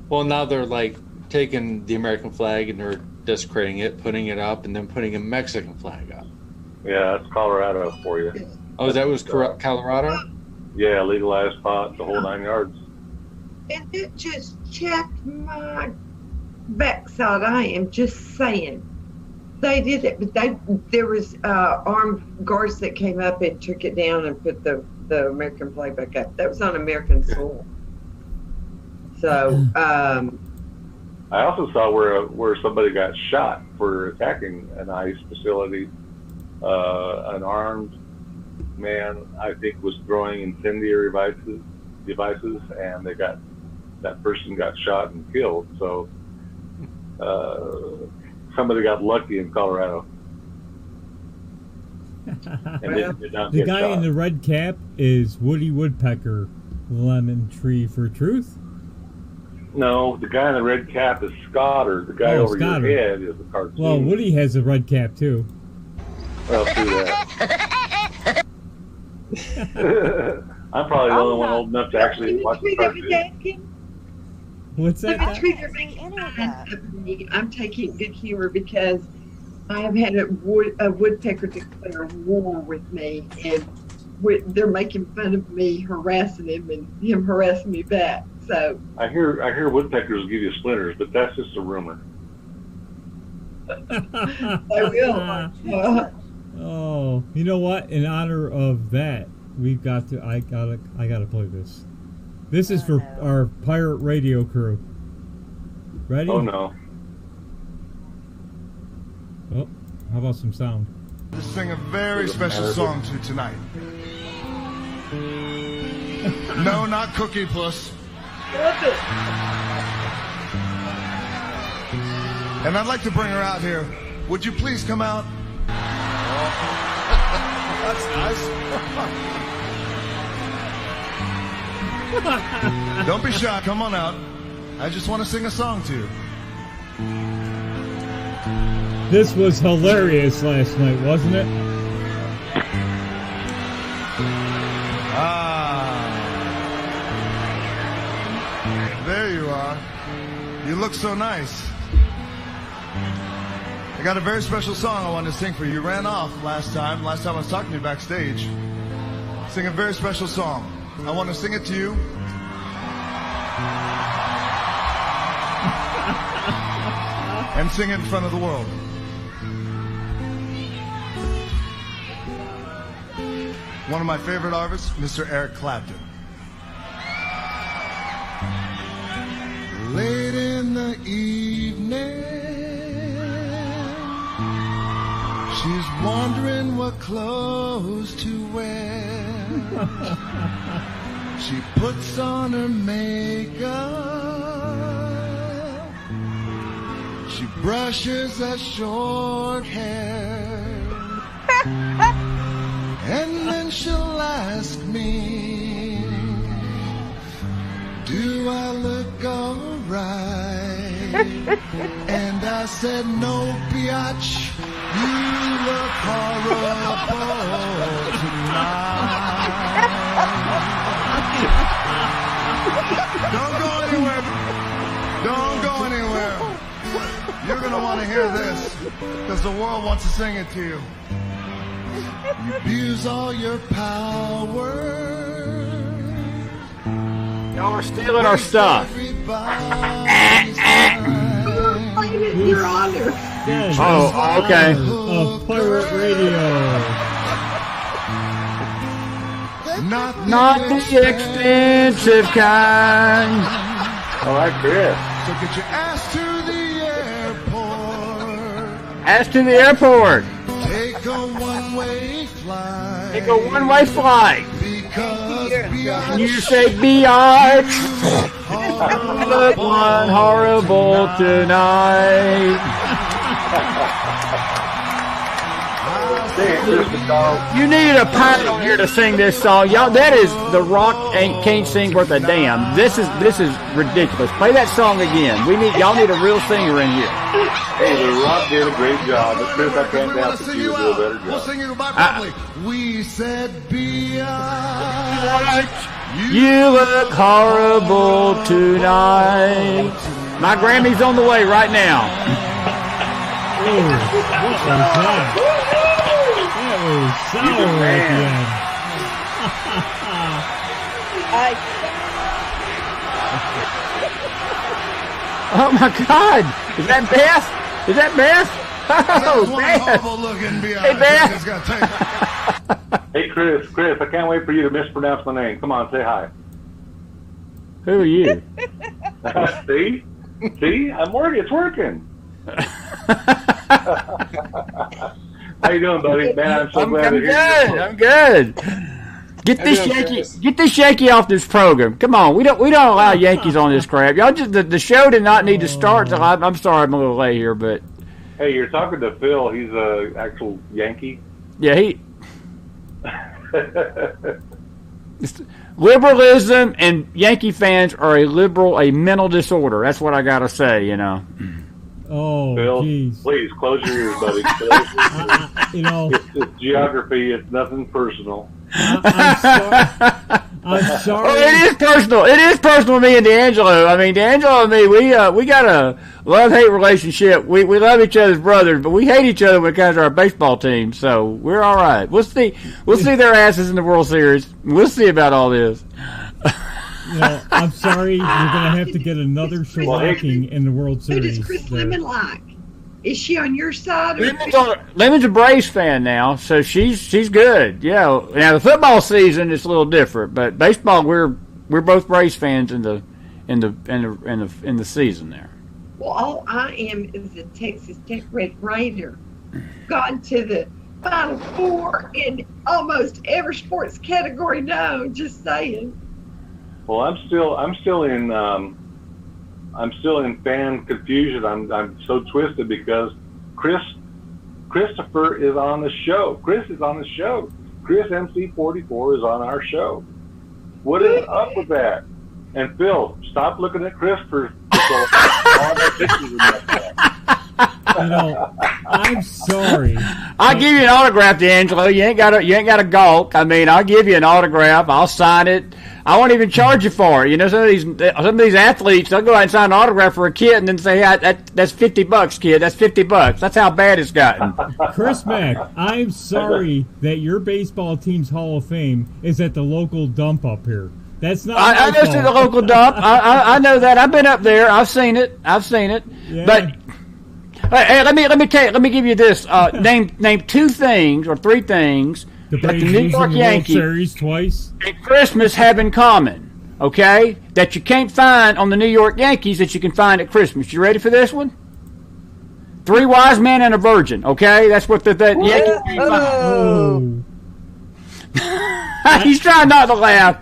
Well, now they're like taking the American flag and they're desecrating it, putting it up, and then putting a Mexican flag up. Yeah, that's Colorado for you. Oh, that was Colorado? Yeah, legalized pot, the whole 9 yards. And it just checked my backside. I am just saying. They did it, but there was armed guards that came up and took it down and put the American flag back up. That was on American soil. So I also saw where somebody got shot for attacking an ICE facility. An armed man, I think, was throwing incendiary devices, and that person got shot and killed. So somebody got lucky in Colorado. And did not the get guy shot. in the red cap is Woody Woodpecker, Lemon Tree for Truth. No, the guy in the red cap is Scotter. The guy over Scotter. your head is the cartoon. Well, Woody has a red cap too. Well, see that. I'm probably the only one old enough to actually watch the cartoon. What's that? I didn't see any of that. I'm taking good humor because I have had a woodpecker declare war with me, and they're making fun of me harassing him and him harassing me back. So I hear woodpeckers give you splinters, but that's just a rumor. I will. Oh, you know what? In honor of that, we've got to. I gotta play this. This is for our pirate radio crew. Ready? Oh no. Oh, how about some sound? To sing a very special song to tonight. No, not Cookie Puss. And I'd like to bring her out here. Would you please come out? That's nice. Don't be shy. Come on out. I just want to sing a song to you. This was hilarious last night, wasn't it? There you are. You look so nice. I got a very special song I wanted to sing for you. You ran off last time. Last time I was talking to you backstage. Sing a very special song. I want to sing it to you. And sing it in front of the world. One of my favorite artists, Mr. Eric Clapton. summer evening. She's wondering what clothes to wear. She puts on her makeup. She brushes her short hair. And then she'll ask me, do I look alright? And I said, no, biatch, you look horrible tonight. Don't go anywhere. Don't go anywhere. You're going to want to hear this because the world wants to sing it to you. You abuse all your power. Y'all are stealing our stuff. Your honor. Oh, okay. Of pirate radio. Not the expensive kind. All right, Chris. So get your ass to the airport. Ass to the airport. Take a one-way flight. Take a one-way flight. Because You say biatch. Look one horrible tonight. You need a pilot here to sing this song, y'all. That is The Rock can't sing worth a damn. This is ridiculous. Play that song again. Y'all need a real singer in here. Hey, The Rock did a great job, but Chris, I can't doubt that you will do a better job. We'll sing you goodbye properly. We said biatch. You look horrible tonight. My Grammy's on the way right now. Ooh, what was that? That was sour at the end. Oh my God! Is that Beth? Is that Beth? Oh, Beth! Hey, Beth! Hey, Chris, I can't wait for you to mispronounce my name. Come on, say hi. Who are you? See? I'm working. It's working. How you doing, buddy? Man, I'm so glad to hear you. I'm good. Get this Yankee off this program. Come on, we don't allow Yankees on this crap. Y'all just the show did not need to start till I'm sorry I'm a little late here, but hey, you're talking to Phil. He's a actual Yankee. Yeah, liberalism and Yankee fans are a mental disorder. That's what I gotta say, you know. Oh, Phil, geez. Please close your ears, buddy. It's geography. It's nothing personal. I'm sorry. Oh, it is personal. It is personal to me and D'Angelo. I mean, D'Angelo and me, we got a love-hate relationship. We love each other's brothers, but we hate each other when it comes to our baseball team. So we're all right. We'll see their asses in the World Series. We'll see about all this. I'm sorry. You're going to have to get another shellacking in the World Series. Who does Chris Lemon like? Is she on your side? Lemon's a Braves fan now, so she's good. Yeah. Now the football season is a little different, but baseball we're both Braves fans in the season there. Well, all I am is a Texas Tech Red Raider. Gone to the Final Four in almost every sports category known. Just saying. Well, I'm still in fan confusion. I'm so twisted because Christopher is on the show. Chris is on the show. Chris MC44 is on our show. What is up with that? And Phil, stop looking at Chris for all that pictures in that. I'm sorry. I'll give you an autograph, D'Angelo. You ain't got to gawk. I mean, I'll give you an autograph. I'll sign it. I won't even charge you for it. You know, some of these athletes, they'll go out and sign an autograph for a kid and then say, hey, that's $50, kid. That's $50. That's how bad it's gotten. Chris Mack, I'm sorry that your baseball team's Hall of Fame is at the local dump up here. That's not. I go to the local dump. I know that. I've been up there. I've seen it. Yeah. But hey, let me give you this. Name two things or three things the that the New York Yankees Series twice and Christmas have in common. Okay, that you can't find on the New York Yankees that you can find at Christmas. You ready for this one? 3 wise men and a virgin. Okay, that's what the Yankees can't find. Oh. He's trying not to laugh.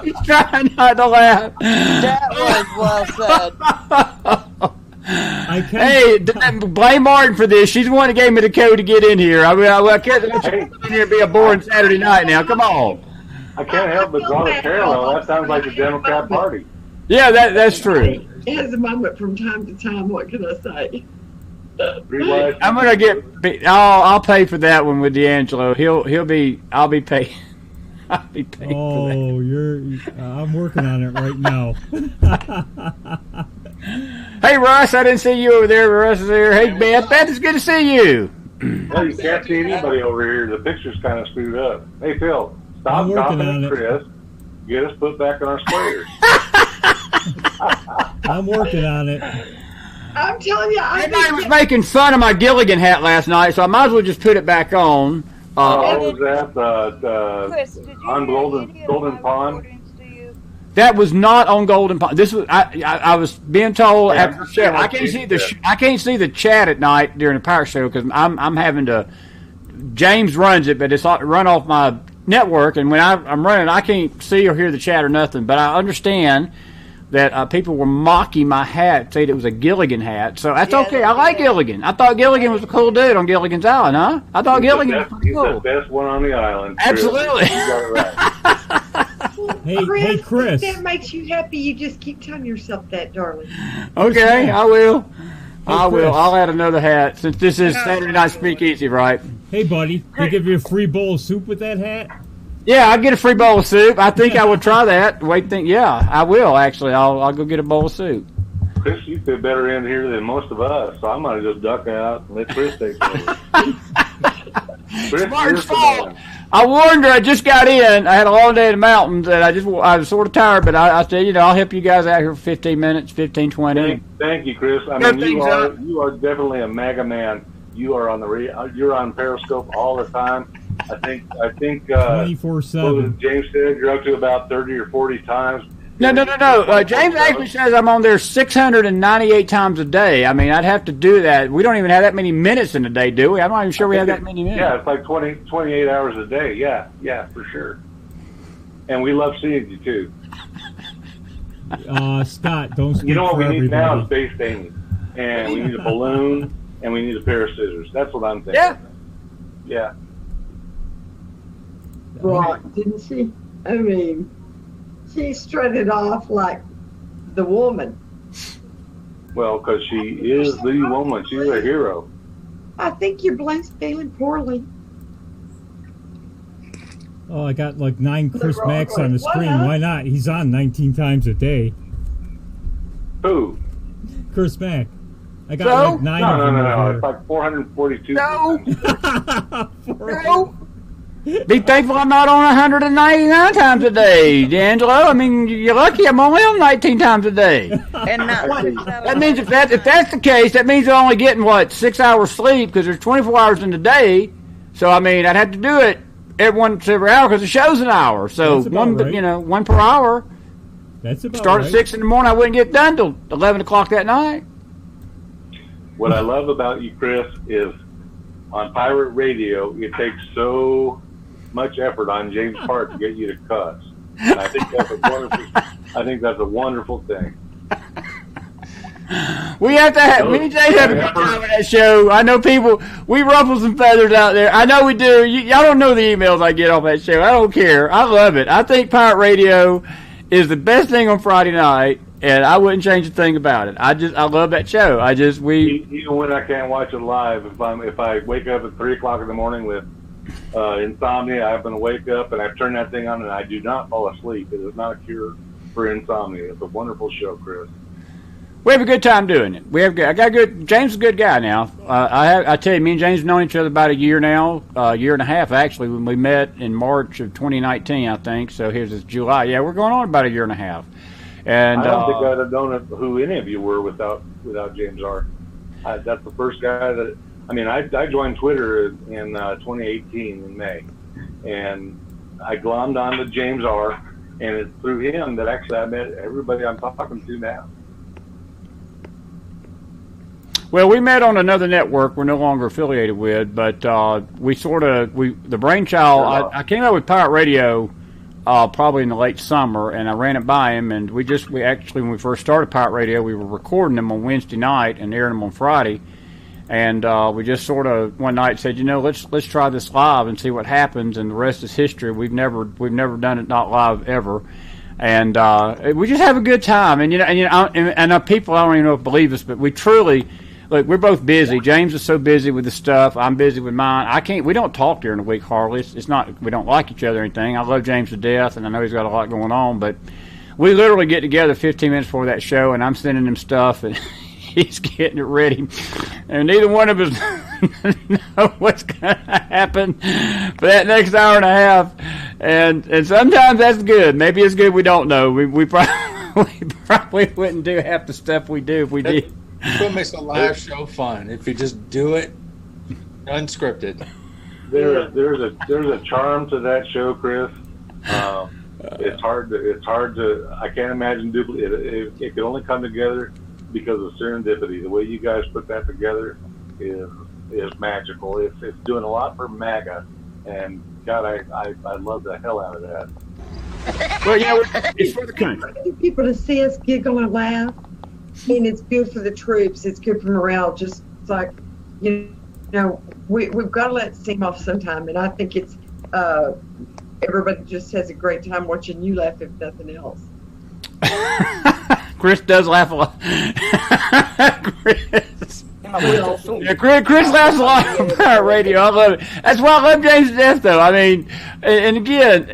He's trying not to laugh. That was well said. Hey, blame Martin for this. She's the one that gave me the code to get in here. I mean, I can't let you come in here and be a boring Saturday night now. Come on. I can't help but draw a parallel. That sounds like the Democrat Party. Yeah, that's true. It has a moment from time to time. What can I say? I'm gonna get. I'll pay for that one with D'Angelo. I'll be paid. I'll be paid for that. Oh, I'm working on it right now. Hey Russ, I didn't see you over there. Russ is there. Hey Beth, it's good to see you. Well, you can't see anybody over here. The picture's kind of screwed up. Hey Phil, stop talking to Chris. Get us put back in our squares. I'm working on it. I'm telling you, Everybody was making fun of my Gilligan hat last night, so I might as well just put it back on. What was that? Chris, did you On Golden Pond? That was not on Golden Pond. This was I was being told after the show. I can't see the chat at night during the Power Show because I'm having to. James runs it, but it's run off my network, and when I'm running, I can't see or hear the chat or nothing. But I understand that people were mocking my hat, saying it was a Gilligan hat. So that's okay. I like Gilligan. I thought Gilligan was a cool dude on Gilligan's Island, huh? I thought Gilligan was pretty cool. He's the best one on the island. Absolutely. You got it right. Hey, Chris. If that makes you happy, you just keep telling yourself that, darling. Okay, I will. I will. Chris. I'll add another hat since this is Saturday Night Speakeasy, right? Hey, buddy. They give you a free bowl of soup with that hat? Yeah, I'd get a free bowl of soup. I think I would try that. Yeah, I will actually. I'll go get a bowl of soup. Chris, you fit better in here than most of us, so I'm gonna just duck out and let Chris take over. Chris, Martin's fault. I warned her. I just got in. I had a long day in the mountains, and I was sort of tired, but I said, I'll help you guys out here for 15 minutes, 15, 20. Thank you, Chris. I mean, you are definitely a mega man. You are on you're on Periscope all the time. I think 24/7. James said you're up to about 30 or 40 times. No. James actually says I'm on there 698 times a day. I mean, I'd have to do that. We don't even have that many minutes in a day, do we? I'm not even sure we have that many minutes. Yeah, it's like 28 hours a day. Yeah, for sure. And we love seeing you, too. Scott, don't speak You know what for we need everybody. now is space painting. And we need a balloon, and we need a pair of scissors. That's what I'm thinking. Yeah. Right, didn't she? I mean, she strutted off like the woman. Well, because she is the woman. She's a hero. I think your Blaine's feeling poorly. Oh, I got like 9 Chris Macks on the screen. Why not? He's on 19 times a day. Who? Chris Mack. I got like 9 of them. No. It's like 442. No. Be thankful I'm not on 199 times a day, D'Angelo. I mean, you're lucky I'm only on 19 times a day. And That means if that's the case, that means they're only getting, 6 hours sleep because there's 24 hours in the day. So, I mean, I'd have to do it every hour because the show's an hour. So, one per hour. That's about Start right. at 6 in the morning, I wouldn't get done till 11 o'clock that night. What I love about you, Chris, is on pirate radio, it takes so much effort on James' part to get you to cuss. And I think that's a wonderful thing. We have to have, me and Jay have a good time with that show. I know people, we ruffle some feathers out there. I know we do. Y'all don't know the emails I get off that show. I don't care. I love it. I think pirate radio is the best thing on Friday night, and I wouldn't change a thing about it. I love that show. Even when I can't watch it live, if I wake up at 3 o'clock in the morning with insomnia, I'm going to wake up and I turn that thing on and I do not fall asleep. It is not a cure for insomnia. It's a wonderful show, Chris. We have a good time doing it. James is a good guy now. I tell you, me and James have known each other about a year now, a year and a half actually, when we met in March of 2019, I think. So here's this July. Yeah, we're going on about a year and a half. And I don't think I'd have known who any of you were without James R. That's the first guy that, I joined Twitter in 2018 in May, and I glommed onto James R. And it's through him that actually I met everybody I'm talking to now. Well, we met on another network we're no longer affiliated with, but the brainchild, I came out with Pirate Radio probably in the late summer, and I ran it by him, and we actually, when we first started Pirate Radio, we were recording them on Wednesday night and airing them on Friday, and we just sort of one night said, let's try this live and see what happens, and the rest is history. We've never done it not live ever. And we just have a good time, and people I don't even know if believe us, but we truly. Look, we're both busy. James is so busy with the stuff. I'm busy with mine. We don't talk during the week hardly. It's not, we don't like each other or anything. I love James to death, and I know he's got a lot going on, but we literally get together 15 minutes before that show, and I'm sending him stuff, and he's getting it ready. And neither one of us know what's going to happen for that next hour and a half. And sometimes that's good. Maybe it's good we don't know. We probably wouldn't do half the stuff we do if we did. That's what makes a live show fun. If you just do it unscripted. There's a charm to that show, Chris. It's hard to. I can't imagine duplicate. It could only come together because of serendipity. The way you guys put that together is magical. It's doing a lot for MAGA, and God, I love the hell out of that. Well, it's for the country. I want people to see us giggle and laugh. And it's good for the troops. It's good for morale. Just like, we've got to let it steam off sometime. And I think it's everybody just has a great time watching you laugh, if nothing else. Chris does laugh a lot. Chris laughs a lot on Pirate Radio. I love it. That's why I love James to death, though. I mean, and again,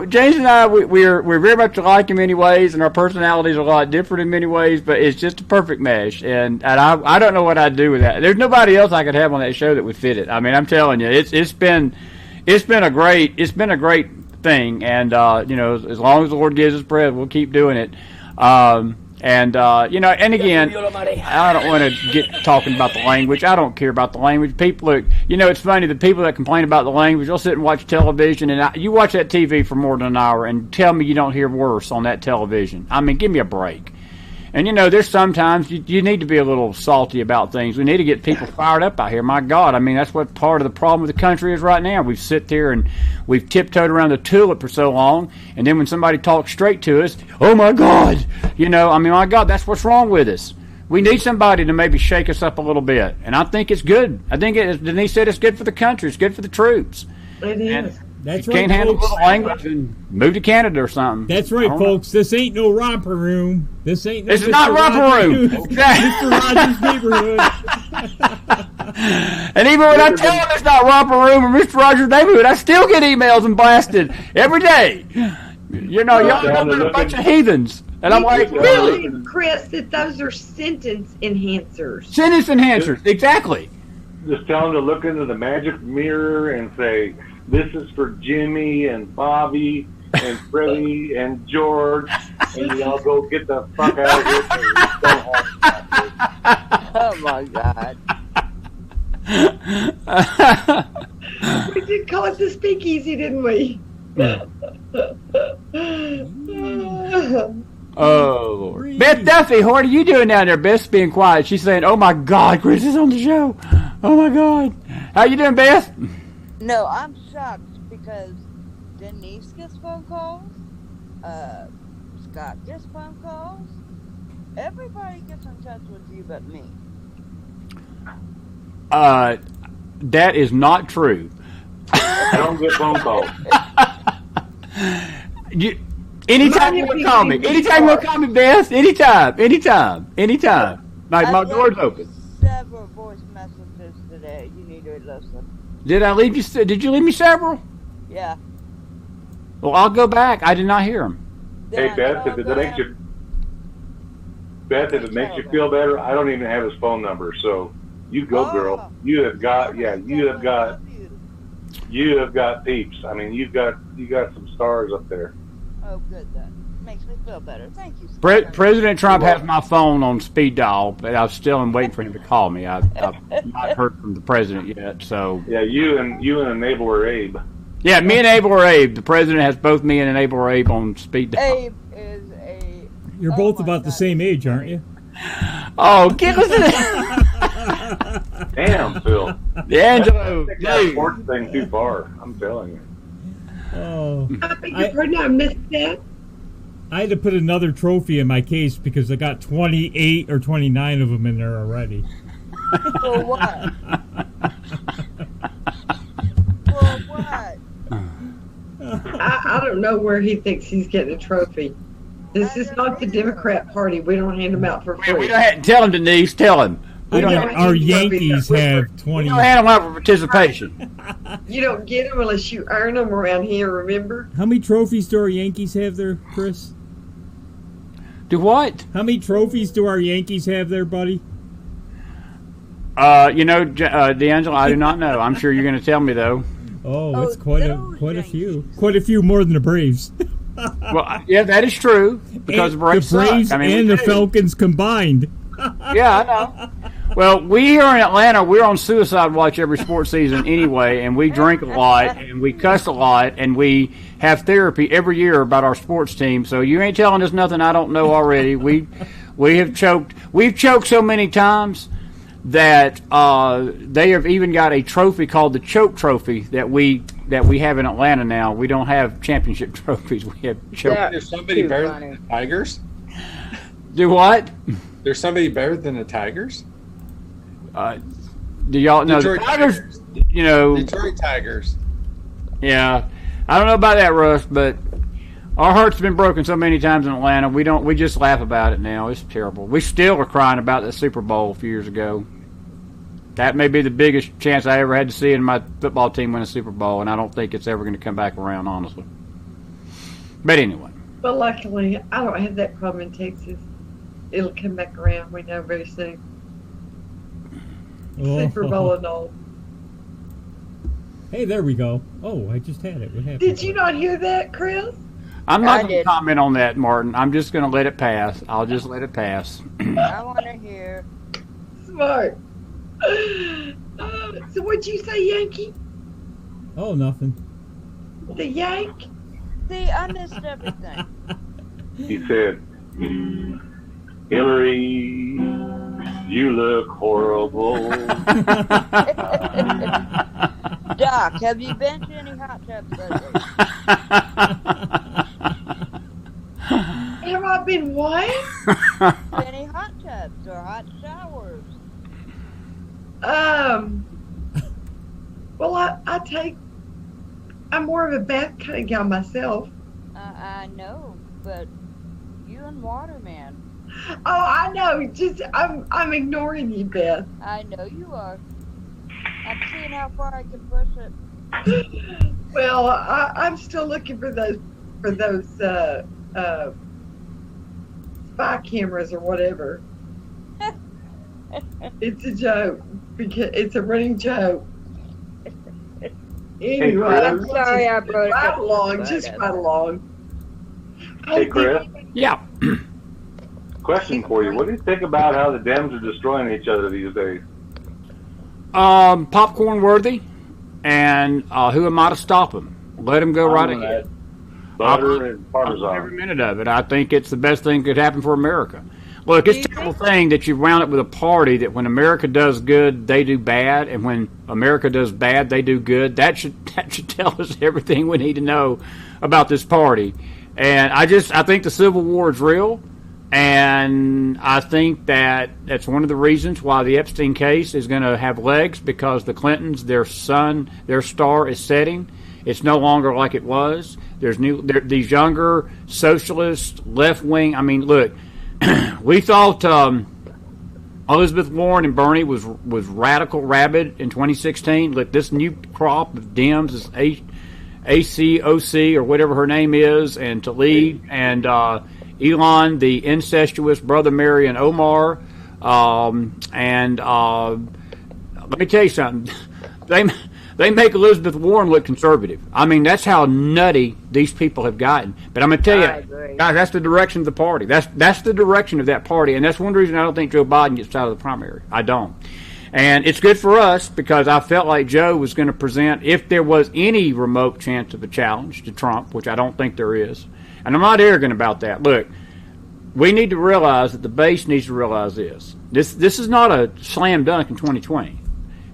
James and I, we're very much alike in many ways, and our personalities are a lot different in many ways, but it's just a perfect mesh. And I don't know what I'd do with that. There's nobody else I could have on that show that would fit it. I mean, I'm telling you, it's been a great thing. And as long as the Lord gives us breath, we'll keep doing it. And again, I don't want to get talking about the language. I don't care about the language. People, look, it's funny, the people that complain about the language, they'll sit and watch television, and you watch that TV for more than an hour and tell me you don't hear worse on that television. I mean, give me a break. And, there's sometimes you need to be a little salty about things. We need to get people fired up out here. My God, I mean, that's what part of the problem with the country is right now. We've sit there and we've tiptoed around the tulip for so long, and then when somebody talks straight to us, oh, my God, my God, that's what's wrong with us. We need somebody to maybe shake us up a little bit, and I think it's good. I think, as Denise said, it's good for the country. It's good for the troops. It is. That's you right, can't handle folks. the language and move to Canada or something. That's right, folks. This ain't no romper room. This ain't no This is Mr. not romper room. Mr. Rogers' neighborhood. And even when I tell them it's not romper room or Mr. Rogers' neighborhood, I still get emails and blasted every day. Y'all are a bunch of heathens. And I'm like, really? Chris, that those are sentence enhancers. Sentence enhancers, exactly. Just tell them to look into the magic mirror and say, this is for Jimmy and Bobby and Freddie and George, and y'all go get the fuck out of here. Oh my God. We did call it the Speakeasy, didn't we? Oh, Lord. Beth Duffy, what are you doing down there? Beth's being quiet. She's saying, oh, my God, Chris is on the show. Oh, my God. How you doing, Beth? No, I'm shocked because Denise gets phone calls. Scott gets phone calls. Everybody gets in touch with you but me. That is not true. I don't get phone calls. Anytime you want to call me. Anytime you want to call me, Beth. Anytime. My door's open. Several voice messages today. You need to listen. Did you leave me several? Yeah. Well, I'll go back. I did not hear them. Hey, Beth, if it makes you feel better, I don't even have his phone number. So you go, girl. You have got peeps. I mean, you got some stars up there. Oh, good then. Makes me feel better. Thank you. President Trump has my phone on speed dial, but I still am waiting for him to call me. I've not heard from the president yet. So yeah, you and enabler Abe. Yeah, me and Abel or Abe. The president has both me and Abel or Abe on speed dial. Abe is a. You're both about the same age, aren't you? Oh, give us a... Damn, Phil. D'Angelo, Take that dude. sports thing too far. I'm telling you. Oh, I beg your pardon, I missed that. I had to put another trophy in my case because I got 28 or 29 of them in there already. For what? For what? I don't know where he thinks he's getting a trophy. This is not the Democrat Party. We don't hand them out for We free. don't have, tell him, Denise. Tell him. We don't have, Our Yankees have 20. we don't hand them out for participation. You don't get them unless you earn them around here, remember? How many trophies do our Yankees have there, Chris? Do what? How many trophies do our Yankees have there, buddy? D'Angelo, I do not know. I'm sure you're going to tell me though. Oh, it's Oh, quite a those few. Quite a few more than the Braves. Well, yeah, that is true because And the Braves suck. Braves I mean, and we the do. Falcons combined. Yeah, I know. Well, we here in Atlanta, we're on suicide watch every sports season anyway, and we drink a lot, and we cuss a lot, and we have therapy every year about our sports team. So you ain't telling us nothing I don't know already. We've choked so many times that they have even got a trophy called the Choke Trophy that we have in Atlanta now. We don't have championship trophies. We have choke. Yeah. There's somebody Too better funny. than the Tigers? Do what? There's somebody better than the Tigers? Do y'all know the Detroit Tigers? Tigers. You know, Detroit Tigers. yeah. I don't know about that, Russ, but our heart's been broken so many times in Atlanta. We just laugh about it now. It's terrible. We still are crying about the Super Bowl a few years ago. That may be the biggest chance I ever had to see in my football team win a Super Bowl, and I don't think it's ever going to come back around, honestly. But anyway. But luckily, I don't have that problem in Texas. It'll come back around, we know, very soon. Super Bowl and all. Hey, there we go. Oh, I just had it. What happened? Did you not hear that, Chris? I'm not I going to did. comment on that, Martin. I'm just going to let it pass. I'll just let it pass. I want to hear. Smart. So what'd you say, Yankee? Oh, nothing. The Yank? See, I missed everything. He said, Hillary, you look horrible. Doc, have you been to any hot tubs lately? Have I been what? Any hot tubs or hot showers? Well, I'm more of a bath kind of gal myself. I know, but you and Waterman. Oh, I know. I'm ignoring you, Beth. I know you are. I'm seeing how far I can push it. Well, I'm still looking for those spy cameras or whatever. It's a joke because it's a running joke. Anyway, Chris. I'm Sorry I brought it right up. along, just right along. Hey, Chris, Yeah. question for you. What do you think about how the Dems are destroying each other these days? Popcorn worthy, and who am I to stop them? Let them go right ahead. Butter and I love every Parmesan. minute of it. I think it's the best thing that could happen for America. Look, it's a terrible thing that you wound up with a party that when America does good, they do bad, and when America does bad, they do good. That should tell us everything we need to know about this party. And I think the Civil War is real, and I think that's one of the reasons why the Epstein case is going to have legs, because the Clintons, their star is setting. It's no longer like it was. There's these younger socialist left wing. I mean, look, we thought Elizabeth Warren and Bernie was radical rabid in 2016. Look, this new crop of Dems is ACOC or whatever her name is, and Tlaib and Elon, the incestuous brother Mary and Omar. And let me tell you something. They make Elizabeth Warren look conservative. I mean, that's how nutty these people have gotten. But I'm going to tell I you, agree. guys, that's the direction of the party. That's the direction of that party, and that's one reason I don't think Joe Biden gets out of the primary. I don't. And it's good for us because I felt like Joe was going to present, if there was any remote chance of a challenge to Trump, which I don't think there is. And I'm not arrogant about that. Look, we need to realize that the base needs to realize this. This is not a slam dunk in 2020.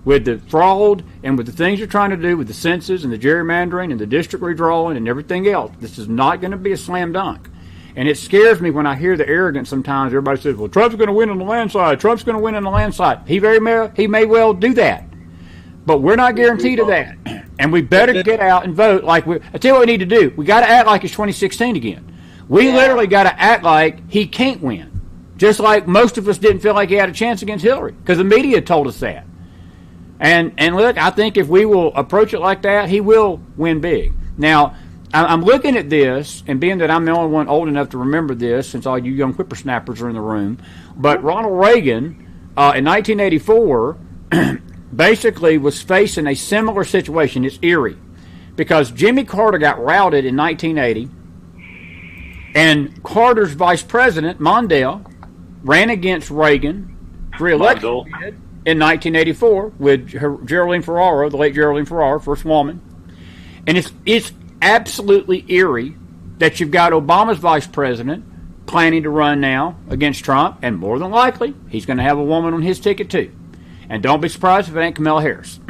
With the fraud and with the things you're trying to do with the census and the gerrymandering and the district redrawing and everything else, this is not going to be a slam dunk. And it scares me when I hear the arrogance sometimes. Everybody says, well, Trump's going to win on the landslide. Trump's going to win on the landslide. He may well do that. But we're not guaranteed of that. And we better get out and vote I tell you what we need to do. We got to act like it's 2016 again. We literally got to act like he can't win. Just like most of us didn't feel like he had a chance against Hillary. Because the media told us that. And look, I think if we will approach it like that, he will win big. Now, I'm looking at this, and being that I'm the only one old enough to remember this, since all you young whippersnappers are in the room, but Ronald Reagan, in 1984, basically was facing a similar situation. It's eerie, because Jimmy Carter got routed in 1980, and Carter's vice president, Mondale, ran against Reagan for re-election in 1984 with Geraldine Ferraro, the late Geraldine Ferraro, first woman. And it's absolutely eerie that you've got Obama's vice president planning to run now against Trump, and more than likely, he's going to have a woman on his ticket too. And don't be surprised if it ain't Kamala Harris.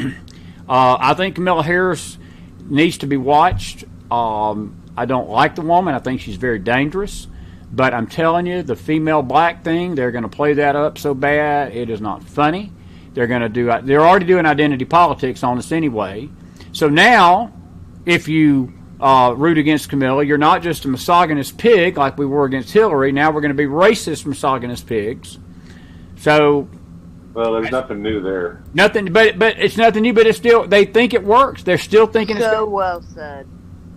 I think Kamala Harris needs to be watched. I don't like the woman. I think she's very dangerous. But I'm telling you, the female black thing, they're going to play that up so bad, it is not funny. They're already doing identity politics on us anyway. So now, if you root against Camilla, you're not just a misogynist pig like we were against Hillary. Now we're going to be racist misogynist pigs. So, well, there's nothing new there. Nothing, but it's nothing new. But it's still, they think it works. They're still thinking it's so well said.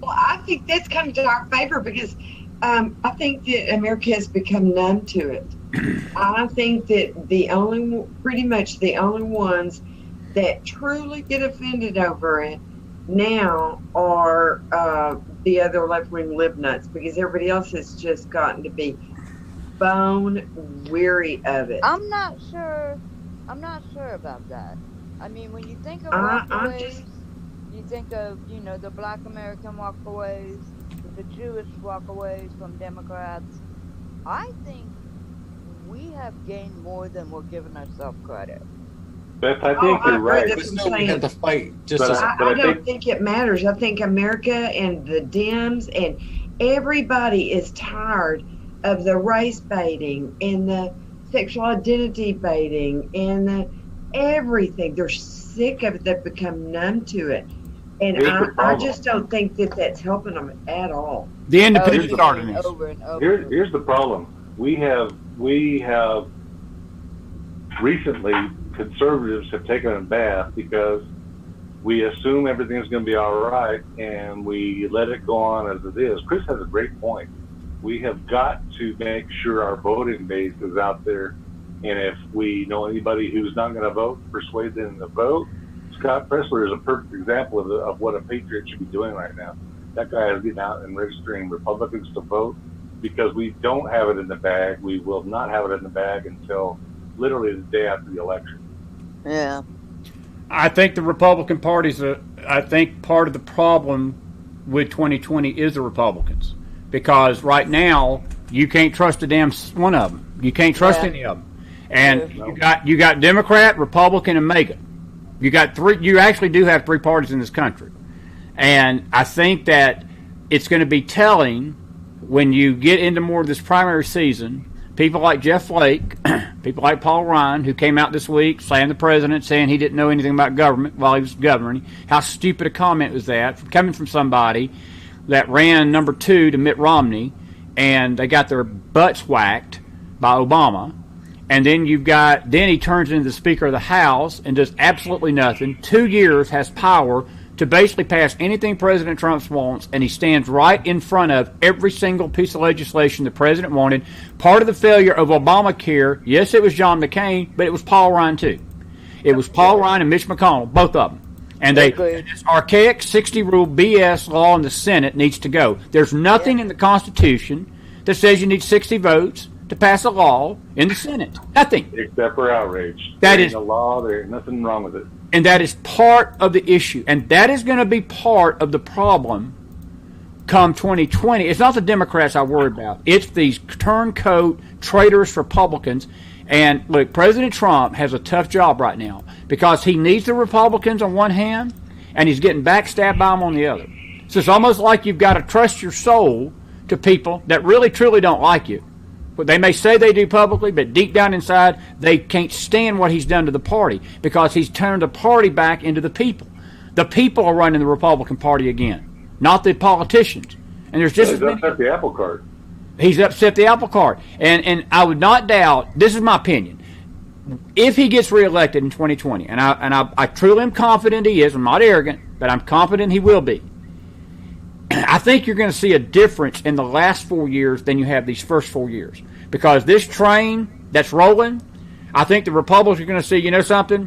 Well, I think that's kind of to our favor because I think that America has become numb to it. I think that pretty much the only ones that truly get offended over it now are the other left-wing lib nuts, because everybody else has just gotten to be bone weary of it. I'm not sure about that. I mean, when you think of walkaways, you think of, the Black American walkaways, the Jewish walkaways from Democrats. I think we have gained more than we're giving ourselves credit. Beth, I think you're right. But still, we have to fight. I don't think it matters. I think America and the Dems and everybody is tired of the race baiting and the sexual identity baiting and everything. They're sick of it. They've become numb to it. And I just don't think that that's helping them at all. The independent arguments. Here's the problem. We have recently, conservatives have taken a bath because we assume everything's going to be all right and we let it go on as it is. Chris has a great point. We have got to make sure our voting base is out there, and if we know anybody who's not going to vote, persuade them to vote. Scott Pressler is a perfect example of what a patriot should be doing right now. That guy is getting out and registering Republicans to vote because we don't have it in the bag. We will not have it in the bag until literally the day after the election. Yeah. I think the Republican Party's I think part of the problem with 2020 is the Republicans, because right now you can't trust a damn one of them. You can't trust any of them. And you got Democrat, Republican, and MAGA. You got three. You actually do have three parties in this country, and I think that it's going to be telling when you get into more of this primary season. People like Jeff Flake, people like Paul Ryan, who came out this week slammed the president, saying he didn't know anything about government while he was governing. How stupid a comment was that, coming from somebody that ran number 2 to Mitt Romney, and they got their butts whacked by Obama. And then then he turns into the Speaker of the House and does absolutely nothing. 2 years has power to basically pass anything President Trump wants, and he stands right in front of every single piece of legislation the president wanted. Part of the failure of Obamacare, yes, it was John McCain, but it was Paul Ryan too. It was Paul Ryan and Mitch McConnell, both of them. And this archaic 60 rule BS law in the Senate needs to go. There's nothing in the Constitution that says you need 60 votes to pass a law in the Senate. Nothing. Except for outrage. That There is- ain't a law. There ain't nothing wrong with it. And that is part of the issue. And that is going to be part of the problem come 2020. It's not the Democrats I worry about. It's these turncoat, traitorous Republicans. And look, President Trump has a tough job right now because he needs the Republicans on one hand and he's getting backstabbed by them on the other. So it's almost like you've got to trust your soul to people that really, truly don't like you. But they may say they do publicly, but deep down inside, they can't stand what he's done to the party because he's turned the party back into the people. The people are running the Republican Party again, not the politicians. And there's just He's upset the apple cart. He's upset the apple cart. And I would not doubt, this is my opinion, if he gets reelected in 2020, and I truly am confident he is, I'm not arrogant, but I'm confident he will be, I think you're going to see a difference in the last 4 years than you have these first 4 years. Because this train that's rolling, I think the Republicans are going to see, you know something?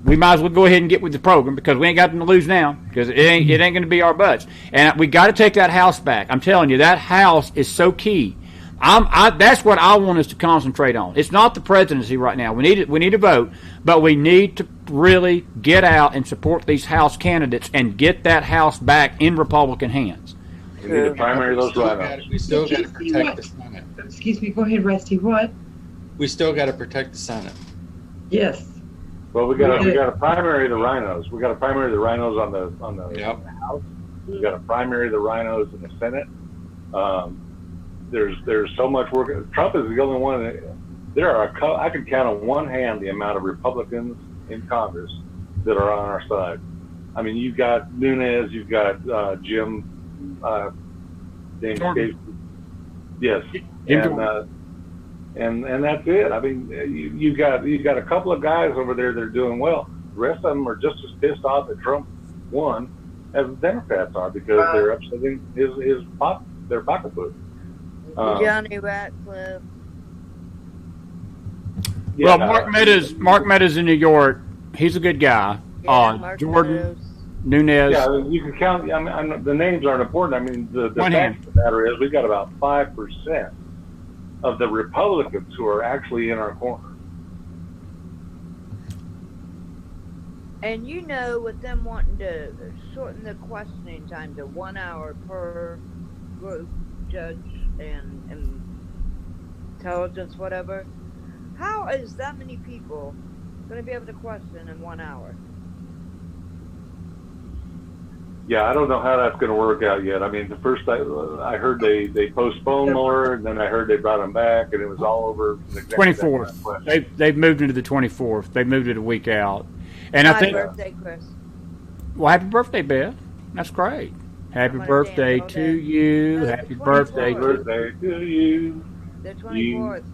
We might as well go ahead and get with the program because we ain't got nothing to lose now because it ain't going to be our butts. And we got to take that House back. I'm telling you, that House is so key. That's what I want us to concentrate on. It's not the presidency right now. We need to vote, but we need to really get out and support these House candidates and get that House back in Republican hands. We need to primary those rhinos. We still got to protect the Senate. Excuse me, go ahead, Rusty. What? We still got to protect the Senate. Yes. Well, we got to primary the rhinos. We got to primary the rhinos on the House. We got to primary the rhinos in the Senate. There's so much work. Trump is the only one. There are I can count on one hand the amount of Republicans in Congress that are on our side. I mean, you've got Nunes, you've got Jim. Yes, and that's it. I mean, you got a couple of guys over there that are doing well. The rest of them are just as pissed off that Trump won as the Democrats are because they're upsetting their pocketbook. Johnny Ratcliffe. Well, Mark Meadows in New York. He's a good guy. Mark Jordan. Meadows. Nunes. Yeah, I mean, you can count. I mean, the names aren't important. I mean, the fact of the matter is, we've got about 5% of the Republicans who are actually in our corner. And you know, with them wanting to shorten the questioning time to 1 hour per group, judge and intelligence, whatever. How is that many people going to be able to question in 1 hour? Yeah, I don't know how that's going to work out yet. I mean, the first I heard they postponed Mueller, and then I heard they brought him back, and it was all over. 24th. They've moved into the 24th. They moved it a week out. And I think. Happy birthday, Chris. Well, happy birthday, Beth. That's great. Happy birthday to you. No, Happy 24th. birthday. Birthday to you. The 24th.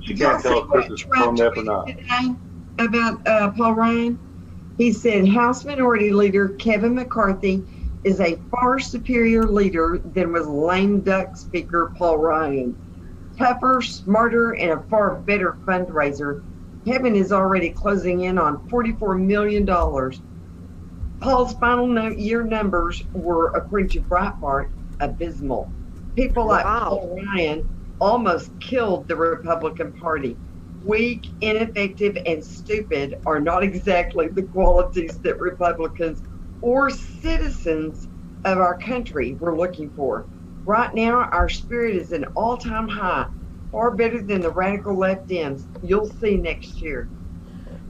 She can't tell if Chris is phoned up or not. About Paul Ryan. He said House Minority Leader Kevin McCarthy is a far superior leader than was lame duck Speaker Paul Ryan. Tougher, smarter, and a far better fundraiser. Kevin is already closing in on $44 million. Paul's final year numbers were, according to Breitbart, abysmal. People like Paul Ryan almost killed the Republican Party. Weak, ineffective, and stupid are not exactly the qualities that Republicans or citizens of our country were looking for. Right now, our spirit is an all-time high, far better than the radical left ends. You'll see next year.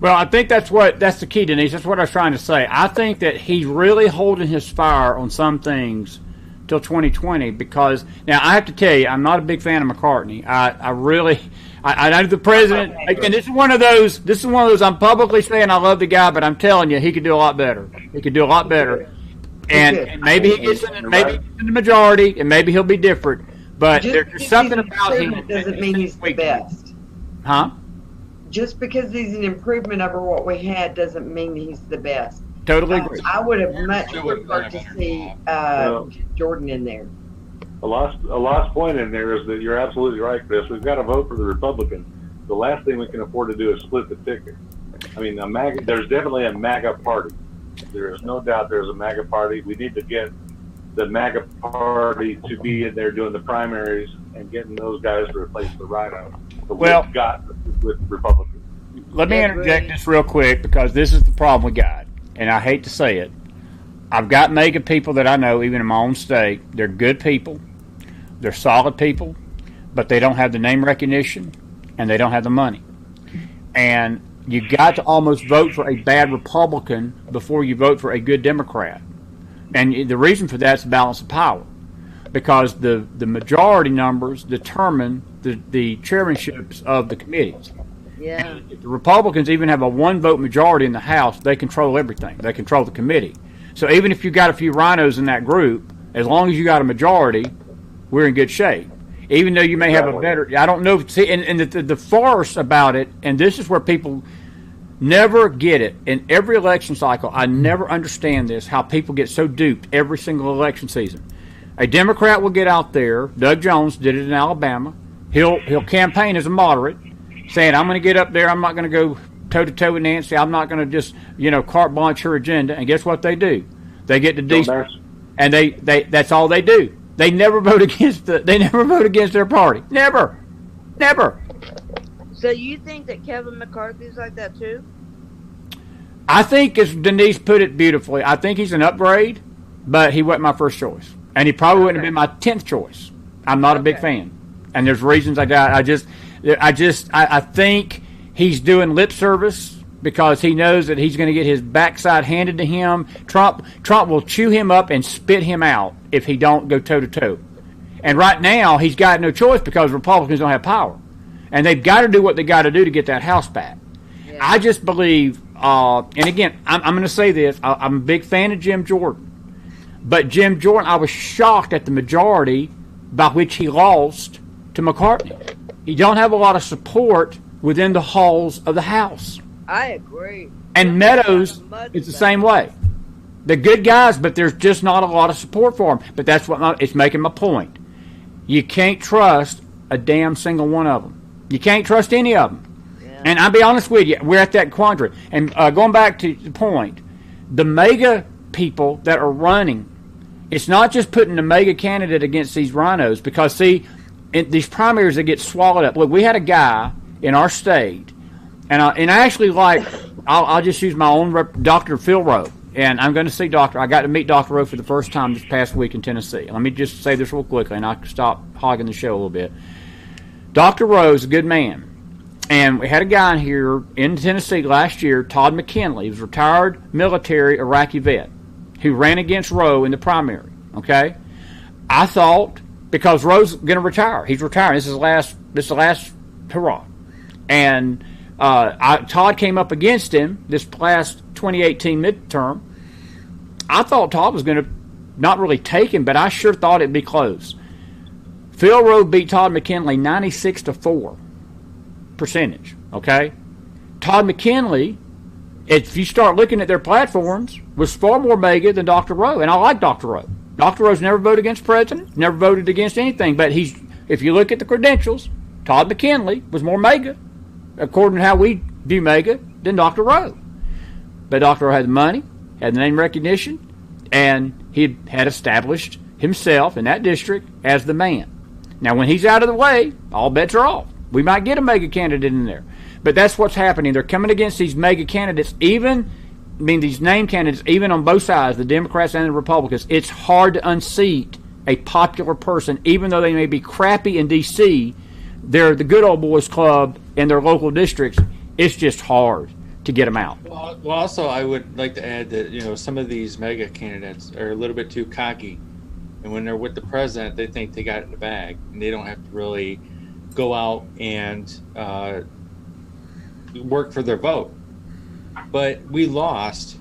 Well, I think that's the key, Denise. That's what I was trying to say. I think that he's really holding his fire on some things till 2020 because now I have to tell you, I'm not a big fan of McCartney. I know the president, and this is one of those. I'm publicly saying I love the guy, but I'm telling you, he could do a lot better. He could do a lot better, and maybe he gets in the majority, and maybe he'll be different. But there's something about him doesn't mean he's the best. Huh? Just because he's an improvement over what we had doesn't mean he's the best. Totally agree. I would have much preferred to see Jordan in there. A last point in there is that you're absolutely right, Chris. We've got to vote for the Republicans. The last thing we can afford to do is split the ticket. I mean, there's definitely a MAGA party. There is no doubt there's a MAGA party. We need to get the MAGA party to be in there doing the primaries and getting those guys to replace the Rhino. But Well- we've got with Republicans. Let me interject this real quick because this is the problem we got, and I hate to say it. I've got mega people that I know, even in my own state. They're good people. They're solid people, but they don't have the name recognition, and they don't have the money. And you got to almost vote for a bad Republican before you vote for a good Democrat. And the reason for that is balance of power, because the majority numbers determine the chairmanships of the committees. Yeah. If the Republicans even have a one-vote majority in the House, they control everything. They control the committee. So even if you got a few rhinos in that group, as long as you got a majority, we're in good shape. Even though you may have a better, I don't know. See, and the farce about it, and this is where people never get it. In every election cycle, I never understand this, how people get so duped every single election season. A Democrat will get out there. Doug Jones did it in Alabama. He'll campaign as a moderate, saying, I'm going to get up there. I'm not going to go toe-to-toe with Nancy. I'm not going to just, carte blanche her agenda. And guess what they do? They get to DC, and they that's all they do. They never vote against their party. Never. So you think that Kevin McCarthy's like that too? I think, as Denise put it beautifully, I think he's an upgrade, but he wasn't my first choice. And he probably wouldn't have been my 10th choice. I'm not a big fan. And there's reasons I got. I think he's doing lip service because he knows that he's going to get his backside handed to him. Trump will chew him up and spit him out if he don't go toe-to-toe. And right now, he's got no choice because Republicans don't have power. And they've got to do what they got to do to get that House back. Yeah. I just believe, and again, I'm going to say this, I'm a big fan of Jim Jordan. But Jim Jordan, I was shocked at the majority by which he lost to McCartney. He don't have a lot of support within the halls of the House. I agree. And Meadows is the same way. They're good guys, but there's just not a lot of support for them. But that's what it's making my point. You can't trust a damn single one of them. You can't trust any of them. Yeah. And I'll be honest with you, we're at that quandary. And going back to the point, the mega people that are running, it's not just putting the mega candidate against these rhinos, because, see, in these primaries, they get swallowed up. Look, we had a guy in our state, and I actually like, I'll just use my own Dr. Phil Rowe, and I'm going to see I got to meet Dr. Rowe for the first time this past week in Tennessee. Let me just say this real quickly, and I'll stop hogging the show a little bit. Dr. Rowe is a good man, and we had a guy here in Tennessee last year, Todd McKinley. He was a retired military Iraqi vet who ran against Rowe in the primary, okay? I thought, because Rowe's going to retire. He's retiring. This is the last hurrah. And Todd came up against him this last 2018 midterm. I thought Todd was going to not really take him, but I sure thought it'd be close. Phil Rowe beat Todd McKinley 96-4 percentage, okay? Todd McKinley, if you start looking at their platforms, was far more mega than Dr. Rowe, and I like Dr. Rowe. Dr. Rowe's never voted against president, never voted against anything, but if you look at the credentials, Todd McKinley was more mega, according to how we view mega, than Dr. Rowe. But Dr. Rowe had the money, had the name recognition, and he had established himself in that district as the man. Now, when he's out of the way, all bets are off. We might get a mega candidate in there. But that's what's happening. They're coming against these mega candidates, these name candidates, even on both sides, the Democrats and the Republicans. It's hard to unseat a popular person, even though they may be crappy in D.C. They're the good old boys club in their local districts. It's just hard to get them out. Well, also, I would like to add that, some of these mega candidates are a little bit too cocky. And when they're with the president, they think they got it in the bag. And they don't have to really go out and work for their vote. But we lost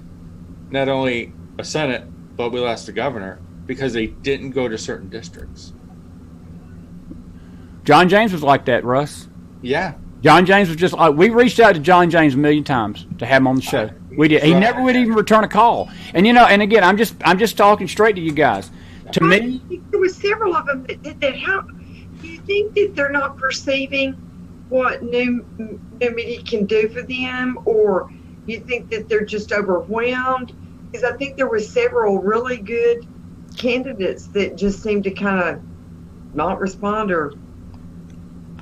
not only a Senate, but we lost the governor because they didn't go to certain districts. John James was like that, Russ. Yeah. John James was just like, we reached out to John James a million times to have him on the show. We did. He never would even return a call. And and again, I'm just talking straight to you guys. To me, there was several of them that how do you think that they're not perceiving what new media can do for them, or you think that they're just overwhelmed? Because I think there were several really good candidates that just seemed to kind of not respond or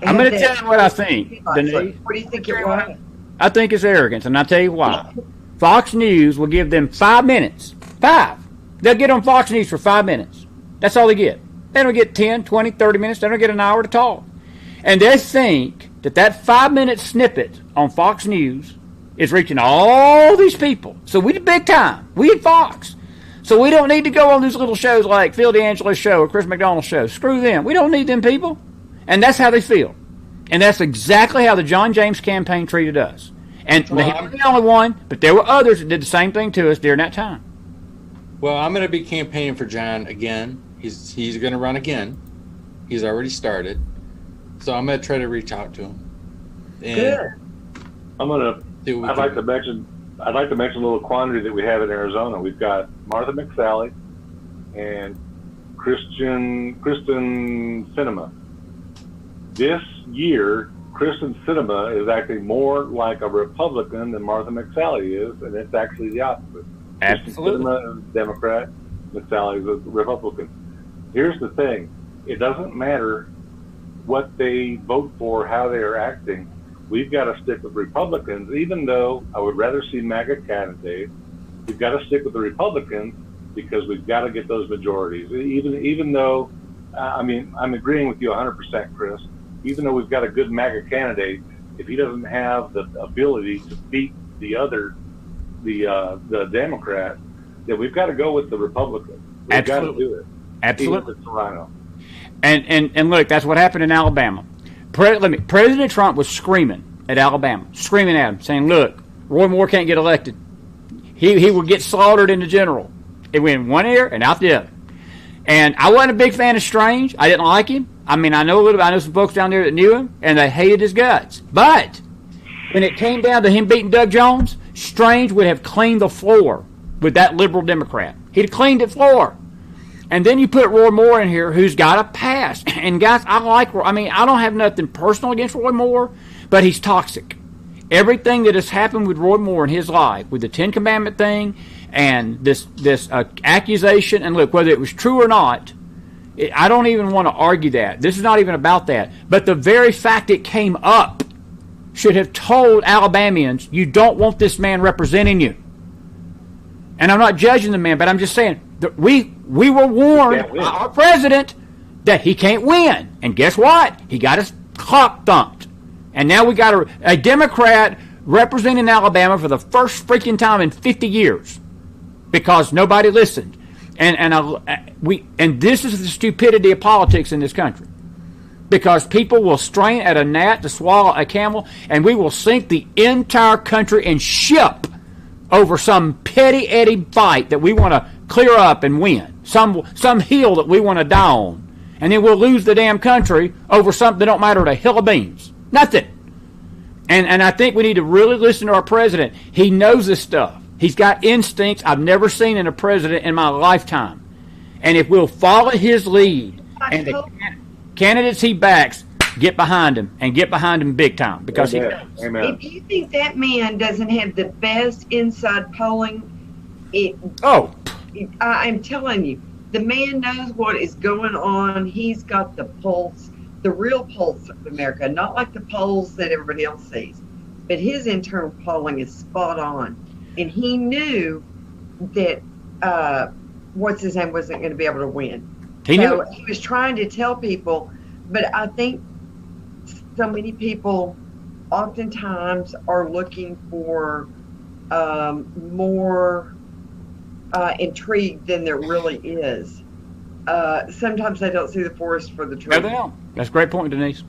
I'm going to tell you what I think, Denise. What do you think it was? I think it's arrogance, and I'll tell you why. Fox News will give them 5 minutes. 5. They'll get on Fox News for 5 minutes. That's all they get. They don't get 10, 20, 30 minutes. They don't get an hour to talk. And they think that 5-minute snippet on Fox News is reaching all these people. So we did big time. We at Fox. So we don't need to go on these little shows like Phil D'Angelo's show or Chris McDonald's show. Screw them. We don't need them people. And that's how they feel. And that's exactly how the John James campaign treated us. And he was the only one, but there were others that did the same thing to us during that time. Well, I'm going to be campaigning for John again. He's going to run again. He's already started. So I'm going to try to reach out to him. And Good. I'd like to mention a little quandary that we have in Arizona. We've got Martha McSally and Kristen Sinema. This year, Kristen Sinema is acting more like a Republican than Martha McSally is, and it's actually the opposite. Absolutely. Kristen Sinema is a Democrat, McSally is a Republican. Here's the thing. It doesn't matter what they vote for, how they are acting. We've got to stick with Republicans, even though I would rather see MAGA candidates. We've got to stick with the Republicans because we've got to get those majorities. Even though, I'm agreeing with you 100%, Chris. Even though we've got a good MAGA candidate, if he doesn't have the ability to beat the Democrat, then we've got to go with the Republican. We've got to do it. Absolutely. Even if it's Rhino. And look, that's what happened in Alabama. President Trump was screaming at Alabama, screaming at him, saying, look, Roy Moore can't get elected. He will get slaughtered in the general. It went in one ear and out the other. And I wasn't a big fan of Strange. I didn't like him. I know some folks down there that knew him, and they hated his guts. But when it came down to him beating Doug Jones, Strange would have cleaned the floor with that liberal Democrat. He'd have cleaned the floor. And then you put Roy Moore in here, who's got a pass. And guys, I don't have nothing personal against Roy Moore, but he's toxic. Everything that has happened with Roy Moore in his life, with the Ten Commandment thing, and this accusation, and look, whether it was true or not, I don't even want to argue that. This is not even about that. But the very fact it came up should have told Alabamians, you don't want this man representing you. And I'm not judging the man, but I'm just saying, we were warned by our president that he can't win. And guess what? He got his clock thumped. And now we got a Democrat representing Alabama for the first freaking time in 50 years because nobody listened. And this is the stupidity of politics in this country. Because people will strain at a gnat to swallow a camel, and we will sink the entire country and ship over some petty fight that we want to clear up and win. Some hill that we want to die on. And then we'll lose the damn country over something that don't matter a hill of beans. Nothing. And I think we need to really listen to our president. He knows this stuff. He's got instincts I've never seen in a president in my lifetime. And if we'll follow his lead and the candidates he backs, get behind him and get behind him big time because he knows. Amen. If you think that man doesn't have the best inside polling, I'm telling you, the man knows what is going on. He's got the pulse, the real pulse of America, not like the polls that everybody else sees. But his internal polling is spot on. And he knew that what's his name wasn't going to be able to win. He was trying to tell people, but I think so many people oftentimes are looking for more intrigue than there really is. Sometimes they don't see the forest for the trees. No, they don't. That's a great point, Denise.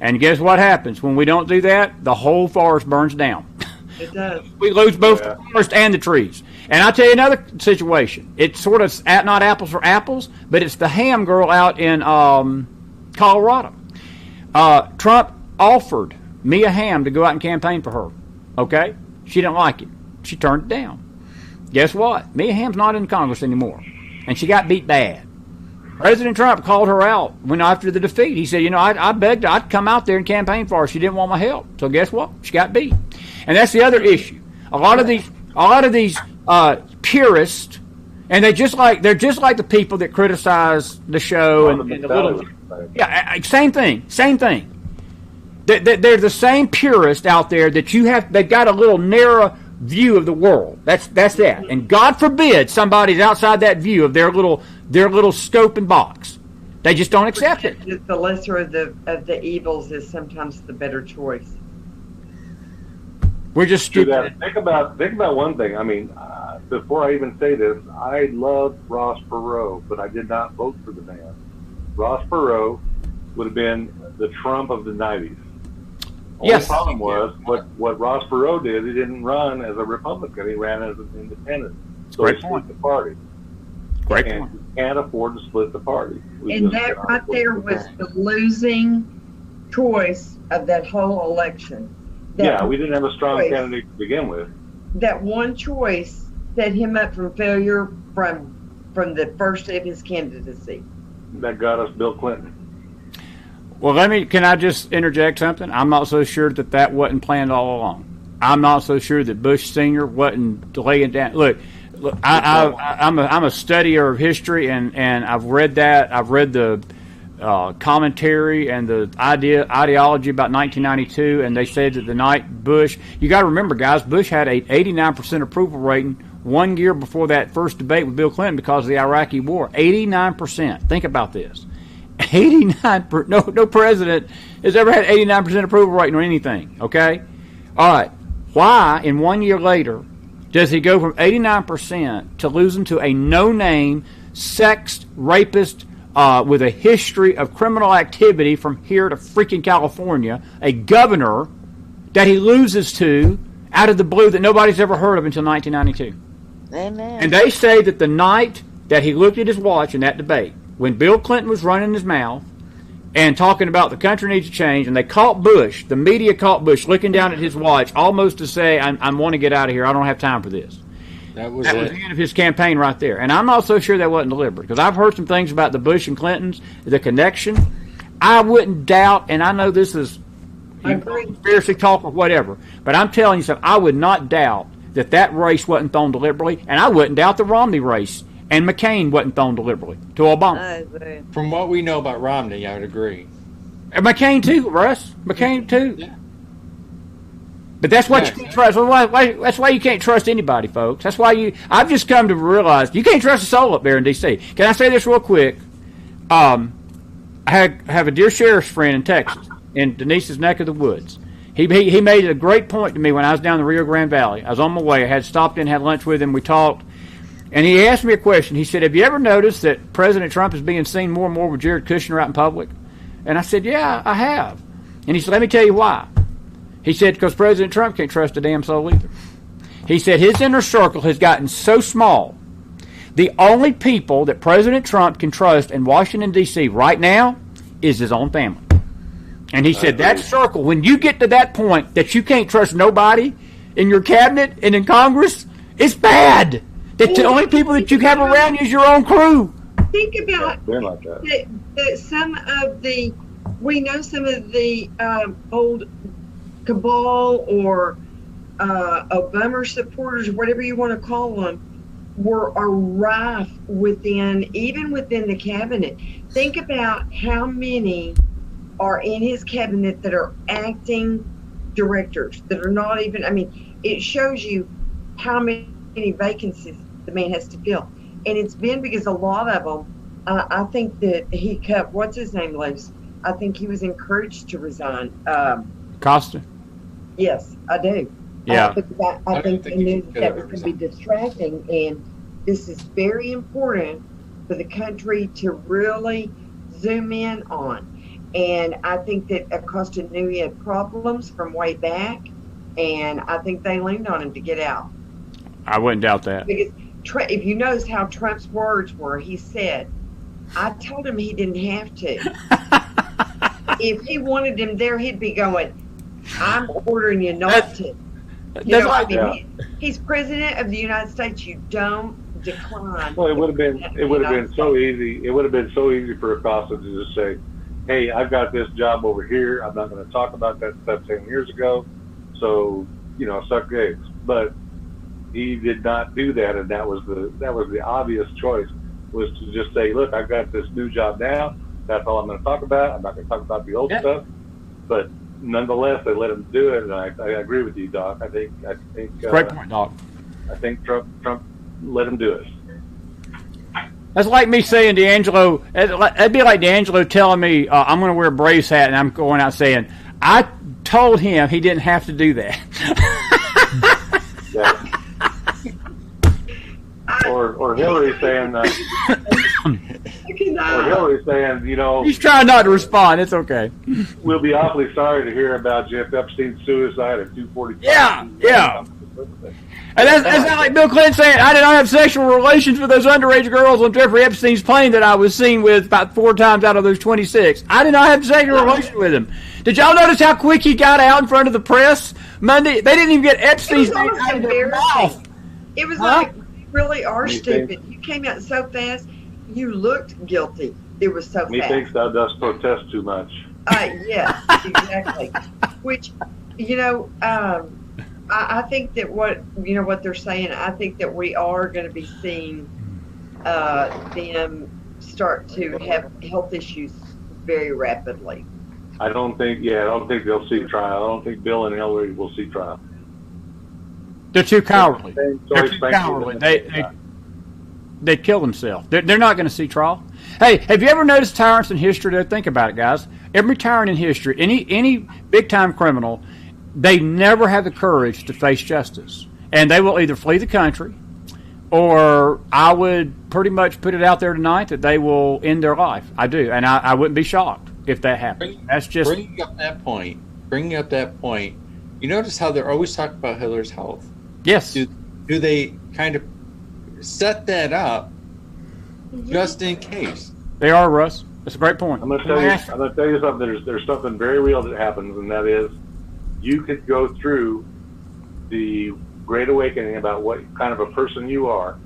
And guess what happens? When we don't do that, the whole forest burns down. It does. We lose both the forest and the trees. And I'll tell you another situation. It's sort of not apples for apples, but it's the ham girl out in Colorado. Trump offered Mia Hamm to go out and campaign for her. Okay? She didn't like it. She turned it down. Guess what? Mia Hamm's not in Congress anymore. And she got beat bad. President Trump called her out when after the defeat. He said, I begged her. I'd come out there and campaign for her. She didn't want my help. So guess what? She got beat. And that's the other issue. A lot of these purists, and they're just like the people that criticize the show and the little. Yeah, same thing. They're the same purist out there that you have. They've got a little narrow view of the world. That's that. And God forbid somebody's outside that view of their little scope and box. They just don't accept it. The lesser of the evils is sometimes the better choice. We're just stupid. Think about one thing. I mean, before I even say this, I loved Ross Perot, but I did not vote for the man. Ross Perot would have been the Trump of the 90s. Only problem was what Ross Perot did. He didn't run as a Republican. He ran as an independent. So he split the party. Great and point. You can't afford to split the party. And that right there was the losing choice of that whole election. Yeah, we didn't have a strong candidate to begin with. That one choice set him up for failure from the first day of his candidacy. That got us Bill Clinton. Well, can I just interject something? I'm not so sure that wasn't planned all along. I'm not so sure that Bush Sr. wasn't laying down. Look, I'm a studier of history, and I've read that. I've read the commentary and the ideology about 1992, and they said that the night Bush, you got to remember, guys, Bush had a 89% approval rating 1 year before that first debate with Bill Clinton because of the Iraqi war. 89%. Think about this. 89%. No president has ever had 89% approval rating on anything. Okay. All right. Why, in 1 year later, does he go from 89% to losing to a no-name sex rapist with a history of criminal activity from here to freaking California, a governor that he loses to out of the blue that nobody's ever heard of until 1992? Amen. And they say that the night that he looked at his watch in that debate, when Bill Clinton was running his mouth and talking about the country needs to change, and they caught Bush, the media caught Bush looking down at his watch almost to say, I want to get out of here. I don't have time for this. That was the end of his campaign right there. And I'm not so sure that wasn't deliberate, because I've heard some things about the Bush and Clintons, the connection. I wouldn't doubt, and I know this is conspiracy talk or whatever, but I'm telling you something, I would not doubt that race wasn't thrown deliberately, and I wouldn't doubt the Romney race and McCain wasn't thrown deliberately to Obama. From what we know about Romney, I would agree. And McCain too, Russ. McCain too. Yeah. But that's what you can't trust. That's why you can't trust anybody, folks. That's why I've just come to realize you can't trust a soul up there in D.C. Can I say this real quick? I have a dear sheriff's friend in Texas, in Denise's neck of the woods. He made a great point to me when I was down the Rio Grande Valley. I was on my way. I had stopped in, had lunch with him. We talked. And he asked me a question. He said, have you ever noticed that President Trump is being seen more and more with Jared Kushner out in public? And I said, yeah, I have. And he said, let me tell you why. He said, because President Trump can't trust a damn soul either. He said his inner circle has gotten so small. The only people that President Trump can trust in Washington, D.C. right now is his own family. And he said that circle, when you get to that point that you can't trust nobody in your cabinet and in Congress, it's bad. That the only people that you have around you is your own crew. Think about that some of the old cabal or Obama supporters, whatever you want to call them, are rife even within the cabinet. Think about how many are in his cabinet that are acting directors that are not even. I mean, it shows you how many vacancies the man has to fill, and it's been because a lot of them. I think that he cut what's his name loose. I think he was encouraged to resign. Costa. Yes, I do. Yeah. I think they knew that was going to be distracting, and this is very important for the country to really zoom in on. And I think that Acosta knew he had problems from way back, and I think they leaned on him to get out. I wouldn't doubt that. Because if you notice how Trump's words were, he said, I told him he didn't have to. If he wanted him there, he'd be going, I'm ordering you not to. He's president of the United States. You don't decline. Well, it would have been so easy. It would have been so easy for Acosta to just say, hey, I've got this job over here. I'm not going to talk about that stuff 10 years ago. So, suck eggs. But he did not do that, and that was the obvious choice, was to just say, look, I've got this new job now. That's all I'm going to talk about. I'm not going to talk about the old stuff. But nonetheless, they let him do it, and I agree with you, Doc. I think Great point, Doc. I think Trump let him do it. That's like me saying D'Angelo. That'd be like D'Angelo telling me I'm going to wear a Braves hat, and I'm going out saying I told him he didn't have to do that. Yeah. Or Hillary saying, he's trying not to respond. It's okay. We'll be awfully sorry to hear about Jeff Epstein's suicide at 2:45. Yeah. And that's not like Bill Clinton saying, I did not have sexual relations with those underage girls on Jeffrey Epstein's plane that I was seen with about 4 times out of those 26. I did not have sexual relations with him. Did y'all notice how quick he got out in front of the press Monday? They didn't even get Epstein's name out of their mouth. It was like, you really are stupid. You came out so fast. You looked guilty. It was so fast. Methinks thou dost protest too much. Yeah, exactly. Which, I think that what they're saying, I think that we are going to be seeing them start to have health issues very rapidly. I don't think they'll see trial. I don't think Bill and Hillary will see trial. They're too cowardly. They're too cowardly. They kill themselves. They're not going to see trial. Hey, have you ever noticed tyrants in history? Think about it, guys. Every tyrant in history, any big-time criminal, they never have the courage to face justice. And they will either flee the country, or I would pretty much put it out there tonight that they will end their life. I do. And I wouldn't be shocked if that happened. That's just... Bringing up that point, you notice how they're always talking about Hillary's health. Yes. Do they kind of set that up just in case? They are, Russ. That's a great point. I'm going to tell you something. There's something very real that happens, and that is you could go through the Great Awakening about what kind of a person you are,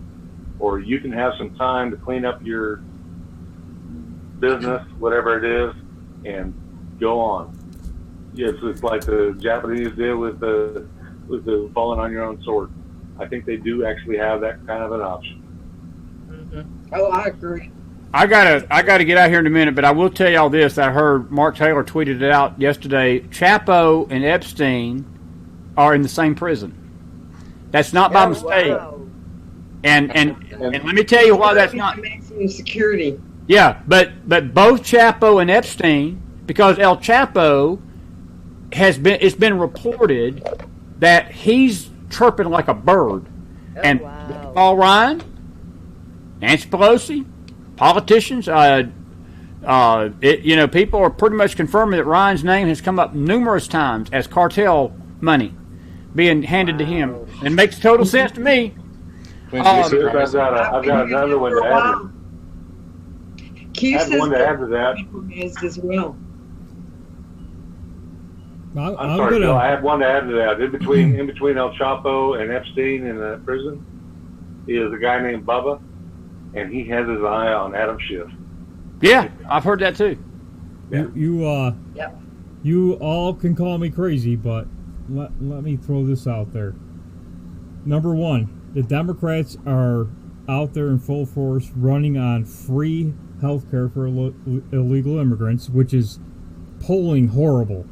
or you can have some time to clean up your business, whatever it is, and go on. It's like the Japanese did with the falling on your own sword. I think they do actually have that kind of an option. Mm-hmm. Oh, I agree. I gotta get out here in a minute, but I will tell y'all this. I heard Mark Taylor tweeted it out yesterday. Chapo and Epstein are in the same prison. That's not by mistake. Wow. And let me tell you why that's not maximum security. Yeah, but both Chapo and Epstein, because El Chapo it's been reported that he's chirping like a bird. And Paul Ryan, Nancy Pelosi, politicians, people are pretty much confirming that Ryan's name has come up numerous times as cartel money being handed to him. It makes total sense to me. I've got another one to add. Q I have one to add to that. As well. I'm sorry, Bill. I have one to add to that. In between El Chapo and Epstein in the prison is a guy named Bubba, and he has his eye on Adam Schiff. Yeah, I've heard that too. Yeah. You all can call me crazy, but let me throw this out there. Number one, the Democrats are out there in full force running on free health care for illegal immigrants, which is polling horrible,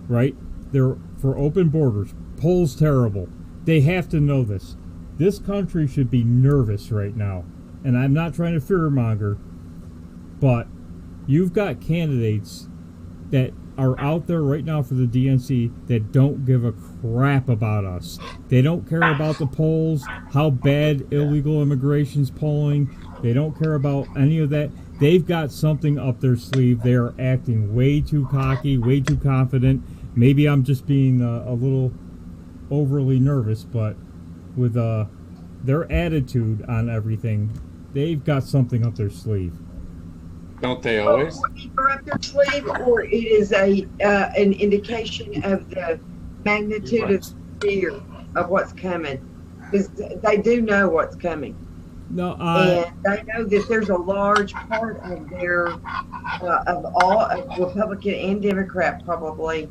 right? They're for open borders. Polls terrible. They have to know this. This country should be nervous right now. And I'm not trying to fearmonger, but you've got candidates that are out there right now for the DNC that don't give a crap about us. They don't care about the polls, how bad illegal immigration's polling. They don't care about any of that. They've got something up their sleeve. They are acting way too cocky, way too confident. Maybe I'm just being a little overly nervous, but with their attitude on everything, they've got something up their sleeve. Don't they always? Either up their sleeve, or it is an indication of the magnitude of fear of what's coming. Because they do know what's coming. No, and they know that there's a large part of their of all Republican and Democrat probably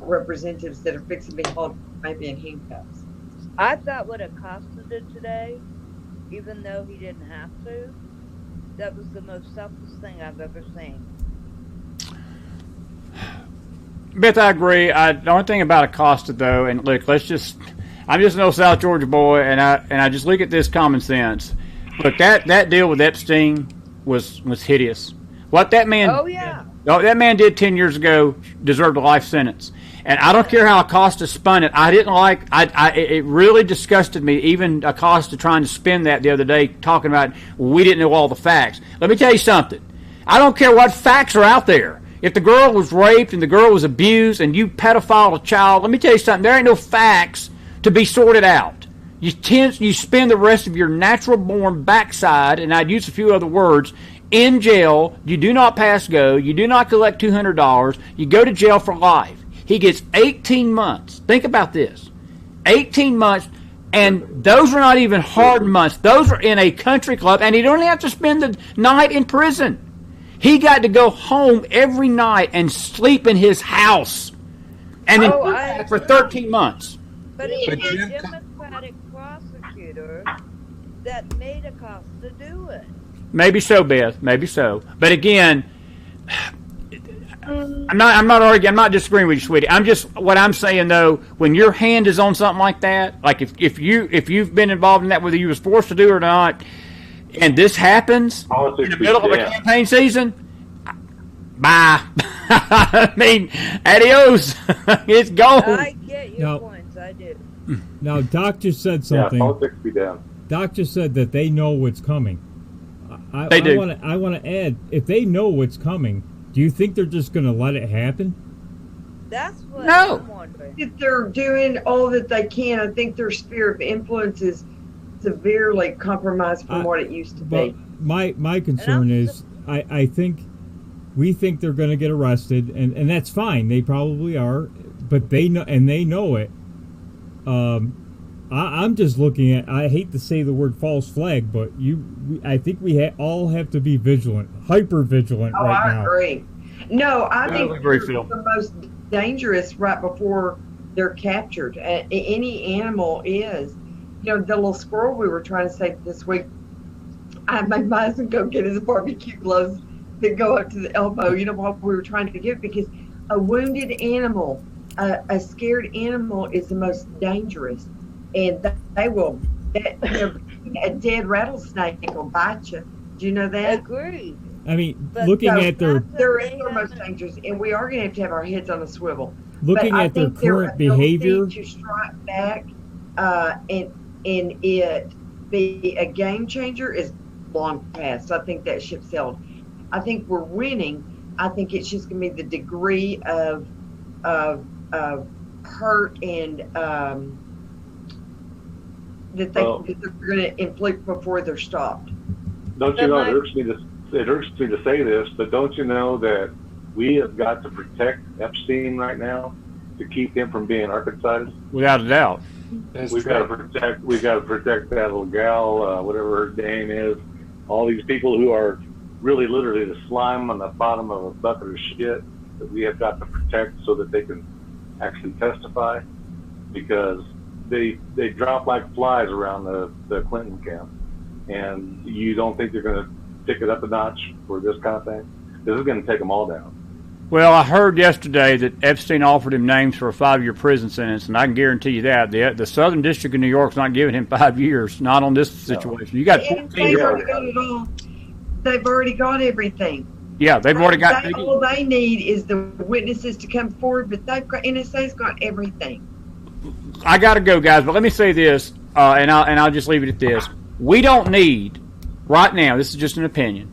representatives that are fixing to be held maybe in handcuffs. I thought what Acosta did today, even though he didn't have to, that was the most selfless thing I've ever seen. Beth, I agree. The only thing about Acosta, though, and look, I'm just an old South Georgia boy, and I just look at this common sense. Look, that deal with Epstein was hideous. What that man, that man did 10 years ago deserved a life sentence. And I don't care how Acosta spun it. I didn't like. It really disgusted me. Even Acosta trying to spin that the other day, talking about we didn't know all the facts. Let me tell you something. I don't care what facts are out there. If the girl was raped and the girl was abused and you pedophile a child, let me tell you something. There ain't no facts to be sorted out. You spend the rest of your natural-born backside, and I'd use a few other words, in jail. You do not pass go. You do not collect $200. You go to jail for life. He gets 18 months. Think about this. 18 months, and those are not even hard months. Those are in a country club, and he don't have to spend the night in prison. He got to go home every night and sleep in his house. And then for 13 months. But it was a Democratic prosecutor that made Acosta do it. Maybe so, Beth. Maybe so. But again, I'm not arguing. I'm not disagreeing with you, sweetie. What I'm saying though, when your hand is on something like that, like if you've been involved in that, whether you was forced to do it or not, and this happens in the middle of a campaign season, bye. I mean, adios. It's gone. I get your points. I do. Now, Doc just said something. Yeah, politics be down. Doc just said that they know what's coming. They do. I want to add, if they know what's coming, do you think they're just going to let it happen? That's what I'm wondering. If they're doing all that they can, I think their sphere of influence is severely compromised from what it used to be. My concern is, I think we think they're going to get arrested, and that's fine. They probably are, but they know, and they know it. I'm just looking at. I hate to say the word false flag, but I think we all have to be vigilant, hyper vigilant right now. I agree. No, I think agree, they're the most dangerous right before they're captured. Any animal is. You know, the little squirrel we were trying to save this week. I made my husband go get his barbecue gloves that go up to the elbow. You know what we were trying to get, because a wounded animal, a scared animal, is the most dangerous. And they will, a dead rattlesnake will bite you. Do you know that? Agreed. I mean, looking at their most dangerous, and we are going to have our heads on a swivel. Looking at their current behavior, to strike back, and it be a game changer is long past. I think that ship sailed. I think we're winning. I think it's just going to be the degree of hurt and that they're going to inflict before they're stopped. Don't you know, it hurts me to say this, but don't you know that we have got to protect Epstein right now to keep him from being architected? Without a doubt. We've got to protect that little gal, whatever her name is. All these people who are really literally the slime on the bottom of a bucket of shit that we have got to protect so that they can actually testify, because they drop like flies around the Clinton camp, and you don't think they're going to pick it up a notch for this kind of thing? This is going to take them all down. Well, I heard yesterday that Epstein offered him names for a 5-year prison sentence, and I can guarantee you that the Southern District of New York's not giving him 5 years, not on this situation. You got 14 years. They've already got everything. Yeah, they've already got. All they need is the witnesses to come forward, but NSA's got everything. I got to go, guys, but let me say this, and I'll just leave it at this. We don't need, right now, this is just an opinion,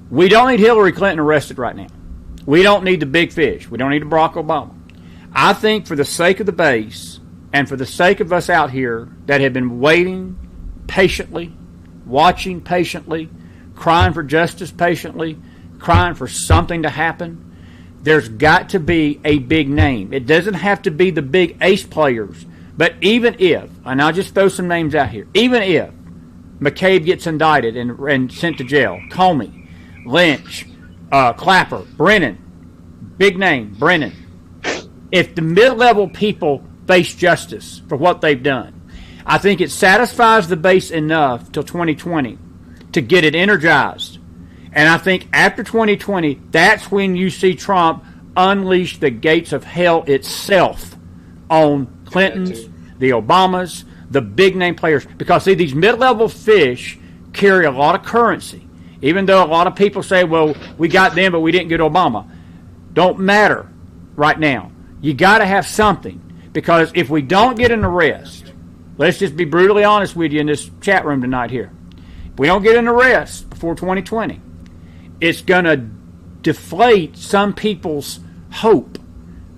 we don't need Hillary Clinton arrested right now. We don't need the big fish. We don't need Barack Obama. I think for the sake of the base and for the sake of us out here that have been waiting patiently, watching patiently, crying for justice patiently, crying for something to happen, there's got to be a big name. It doesn't have to be the big ace players, but even if, and I'll just throw some names out here, even if McCabe gets indicted and sent to jail, Comey, Lynch, Clapper, Brennan, big name, Brennan. If the mid-level people face justice for what they've done, I think it satisfies the base enough till 2020 to get it energized. And I think after 2020, that's when you see Trump unleash the gates of hell itself on Clintons, the Obamas, the big name players. Because see, these mid-level fish carry a lot of currency. Even though a lot of people say, well, we got them, but we didn't get Obama. Don't matter right now. You got to have something. Because if we don't get an arrest, let's just be brutally honest with you in this chat room tonight here. If we don't get an arrest before 2020, it's going to deflate some people's hope.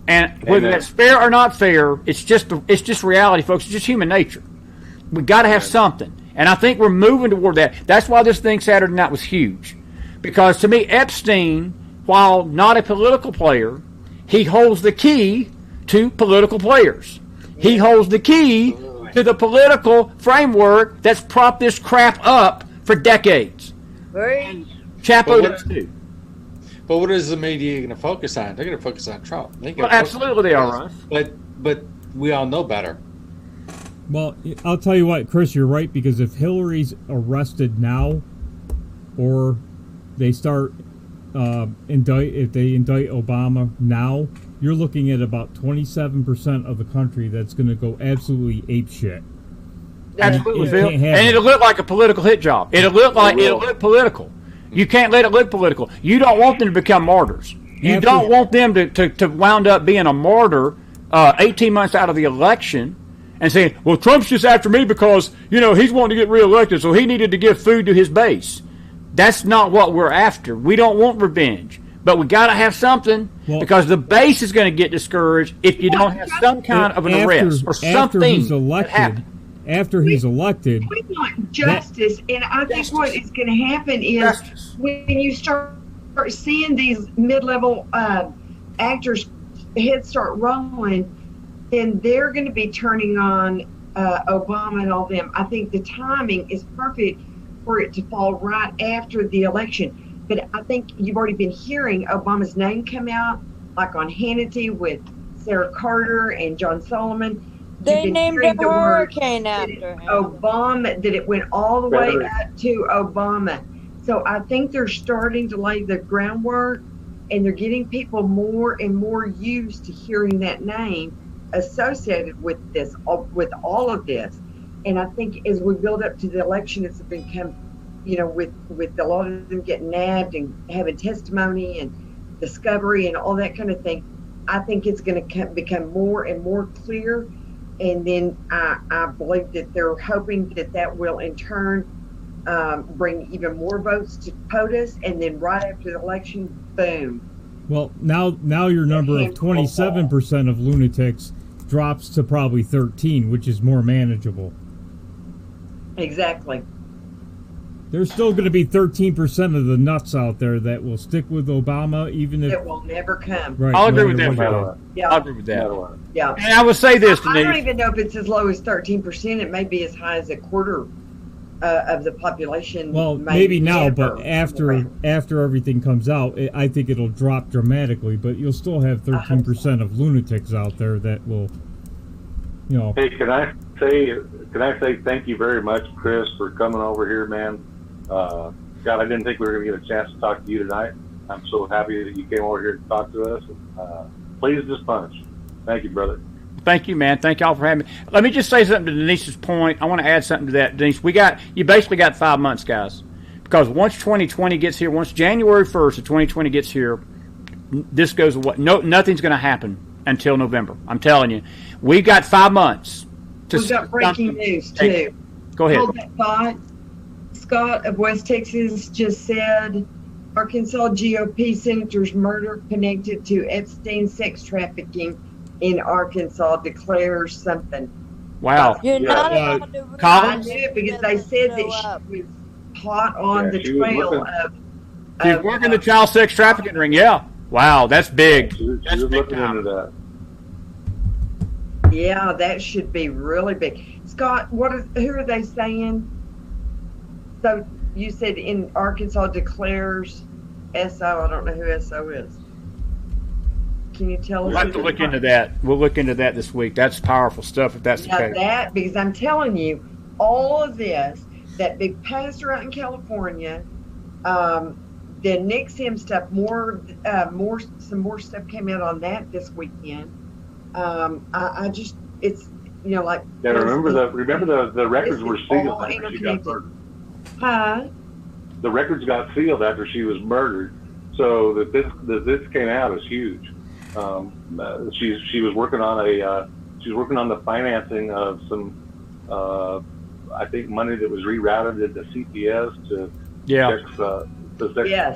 And whether that's fair or not fair, it's just reality, folks. It's just human nature. We got to have something. And I think we're moving toward that. That's why this thing Saturday night was huge. Because to me, Epstein, while not a political player, he holds the key to political players. He holds the key to the political framework that's propped this crap up for decades. Right. Chapo does too. But what is the media going to focus on? They're going to focus on Trump. Well, absolutely they are, Russ. But we all know better. Well, I'll tell you what, Chris, you're right, because if Hillary's arrested now, or they start if they indict Obama now, you're looking at about 27% of the country that's going to go absolutely apeshit. Absolutely, Bill. And it'll look like a political hit job. It'll look political. You can't let it look political. You don't want them to become martyrs. You don't want them to wound up being a martyr 18 months out of the election and saying, well, Trump's just after me because, he's wanting to get reelected, so he needed to give food to his base. That's not what we're after. We don't want revenge. But we got to have something because the base is going to get discouraged if you don't have some kind of an arrest or something. After he's elected, we want justice, and I think what is going to happen is when you start seeing these mid-level actors' heads start rolling, then they're going to be turning on Obama and all them. I think the timing is perfect for it to fall right after the election. But I think you've already been hearing Obama's name come out, like on Hannity with Sarah Carter and John Solomon. They named a hurricane after him. Obama, that it went all the way up to Obama. So I think they're starting to lay the groundwork, and they're getting people more and more used to hearing that name associated with this, with all of this. And I think as we build up to the election, it's become, with a lot of them getting nabbed and having testimony and discovery and all that kind of thing, I think it's going to become more and more clear. And then I believe that they're hoping that will in turn bring even more votes to POTUS, and then right after the election, boom. Well, now your number of 27% of lunatics drops to probably 13, which is more manageable. Exactly. There's still going to be 13% of the nuts out there that will stick with Obama, even if it will never come. Right, I'll agree with that. Yeah, I'll agree with that. Yeah. And I would say this, I don't even know if it's as low as 13%. It may be as high as a quarter of the population. Well, maybe now, but after everything comes out, I think it'll drop dramatically. But you'll still have 13% of lunatics out there that will, Hey, can I say thank you very much, Chris, for coming over here, man. God, I didn't think we were going to get a chance to talk to you tonight. I'm so happy that you came over here to talk to us. Please just punch. Thank you, brother. Thank you, man. Thank y'all for having me. Let me just say something to Denise's point. I want to add something to that, Denise. You basically got 5 months, guys, because once 2020 gets here, once January 1st of 2020 gets here, this goes away. Nothing's going to happen until November. I'm telling you, we've got 5 months. We've got breaking news too. Go ahead. Hold that thought. Scott of West Texas just said Arkansas GOP senator's murder connected to Epstein sex trafficking in Arkansas declares something. Wow. You're not allowed to I knew it because they said that she was hot on the trail of. She's working the child sex trafficking ring. Yeah. Wow, that's big. She was looking into that. Yeah, that should be really big. Scott, who are they saying? So you said in Arkansas declares SO. I don't know who SO is. Can you tell us? We'll have to look into that. We'll look into that this week. That's powerful stuff if that's the case. That, because I'm telling you, all of this, that big pastor out in California, the NXIVM stuff, some more stuff came out on that this weekend. I just, it's, like. Yeah, remember the records were sealed after she got murdered. Huh? The records got sealed after she was murdered, so that this came out is huge. She was working on the financing of some, I think, money that was rerouted into CPS to sex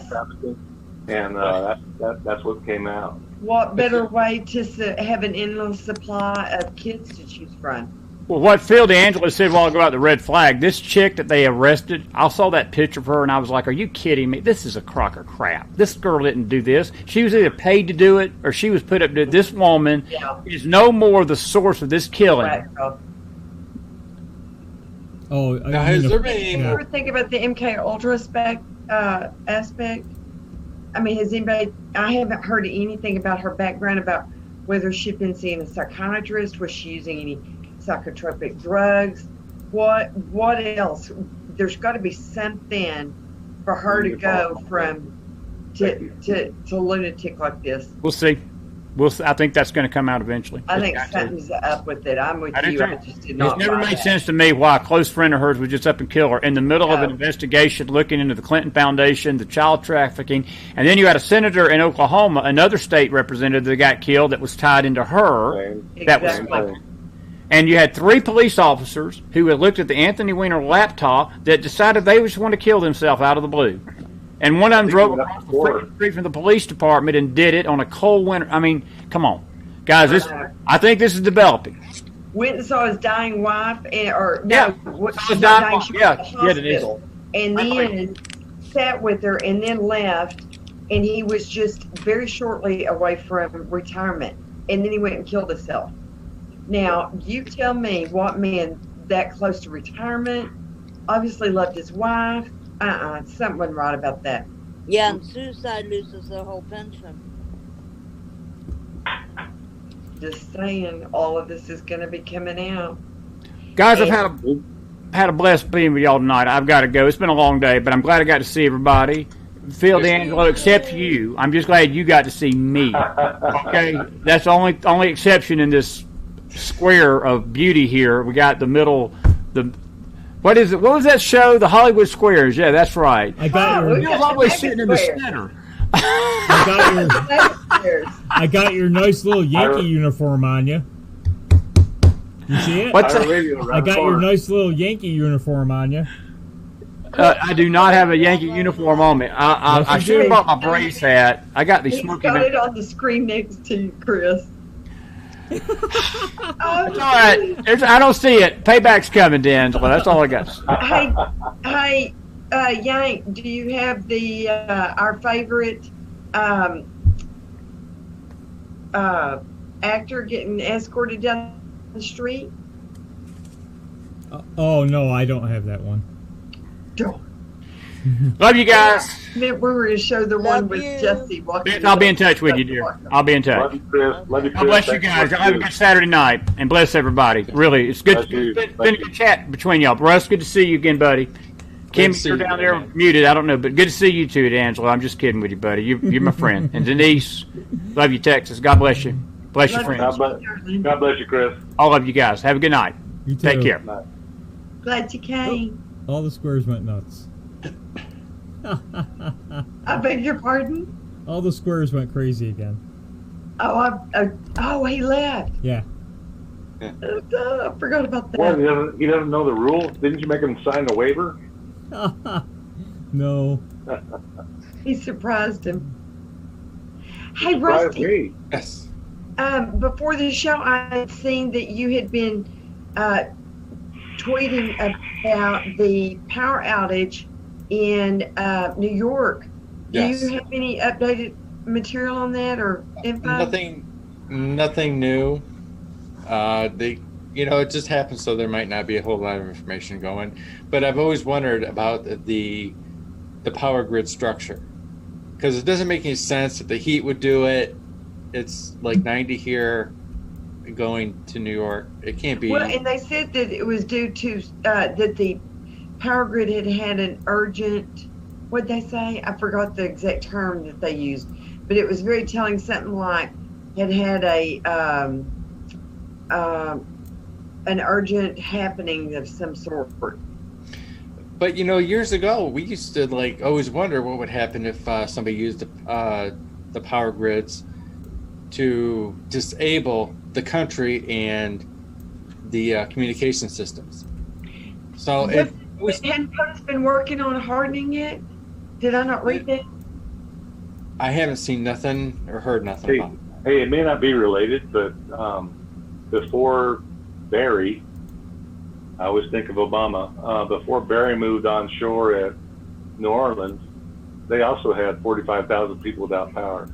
trafficking, and that's what came out. What better way to have an endless supply of kids to choose from? Well, what Phil DeAngelo said a while ago about the red flag, this chick that they arrested, I saw that picture of her and I was like, are you kidding me? This is a crock of crap. This girl didn't do this. She was either paid to do it or she was put up to it. This woman is no more the source of this killing. Right. Oh, Guys, Did you ever think about the MK Ultra aspect? I mean, I haven't heard anything about her background, about whether she'd been seeing a psychiatrist, was she using any psychotropic drugs, what else? There's got to be something for her to go from to lunatic like this. We'll see. I think that's going to come out eventually. I think something's up with it. I'm with you. I just did not. It's never made sense to me why a close friend of hers would just up and kill her in the middle of an investigation looking into the Clinton Foundation, the child trafficking, and then you had a senator in Oklahoma, another state representative that got killed that was tied into her. That was. And you had 3 police officers who had looked at the Anthony Weiner laptop that decided they just want to kill themselves out of the blue. And one of them drove across the freaking street from the police department and did it on a cold winter. I mean, come on. Guys, I think this is developing. Went and saw his dying wife, she was it is. And then sat with her and then left, and he was just very shortly away from retirement. And then he went and killed himself. Now, you tell me what man that close to retirement obviously loved his wife. Something wasn't right about that. Yeah, and suicide loses their whole pension. Just saying, all of this is going to be coming out. Guys, I've had a blessed being with y'all tonight. I've got to go. It's been a long day, but I'm glad I got to see everybody. Phil DeAngelo, except you. I'm just glad you got to see me. Okay, that's the only exception in this square of beauty here. We got the middle, what is it? What was that show? The Hollywood Squares. Yeah, that's right. I got you're always sitting in the center. I got your nice little Yankee uniform on you. You see it? I got your nice little Yankee uniform on you. I do not have a Yankee uniform on me. I should have brought my Braves hat. I got the smoky. He's got it on the screen next to you, Chris. It's all right. I don't see it. Payback's coming, D'Angelo. That's all I got. Hey, Yank, do you have the our favorite actor getting escorted down the street? Oh no, I don't have that one. Love you guys. We were going to show the one with Jesse walking. I'll be in touch with you, dear. I'll be in touch. Love you, Chris. Love you, Chris. God bless you guys. Have a good Saturday night, and bless everybody. Really, it's good. It's been a good chat between y'all. Russ, good to see you again, buddy. Kim, you're down there muted. I don't know, but good to see you too, D'Angelo. I'm just kidding with you, buddy. You're my friend. And Denise, love you, Texas. God bless you. Bless your friends. God bless you, Chris. All of you guys. Have a good night. You too. Take care. Bye. Glad you came. All the squares went nuts. I beg your pardon? All the squares went crazy again. Oh, he left. Yeah. I forgot about that. Well, he doesn't know the rules. Didn't you make him sign a waiver? No. He surprised him. Hey, Rusty. Yes. Before the show, I had seen that you had been tweeting about the power outage in New York. Do you have any updated material on that or info? Nothing new. It just happens, so there might not be a whole lot of information going. But I've always wondered about the power grid structure, because it doesn't make any sense that the heat would do it. It's like 90 here, going to New York. It can't be. Well, and they said that it was due to that the power grid had an urgent what'd they say? I forgot the exact term that they used, but it was very telling. Something like it had a an urgent happening of some sort. But years ago, we used to always wonder what would happen if somebody used the power grids to disable the country and the communication systems. So Hadn't Post been working on hardening it? Did I not read that? I haven't seen nothing or heard nothing about it. Hey, it may not be related, but before Barry, I always think of Obama. Before Barry moved on shore at New Orleans, they also had 45,000 people without power,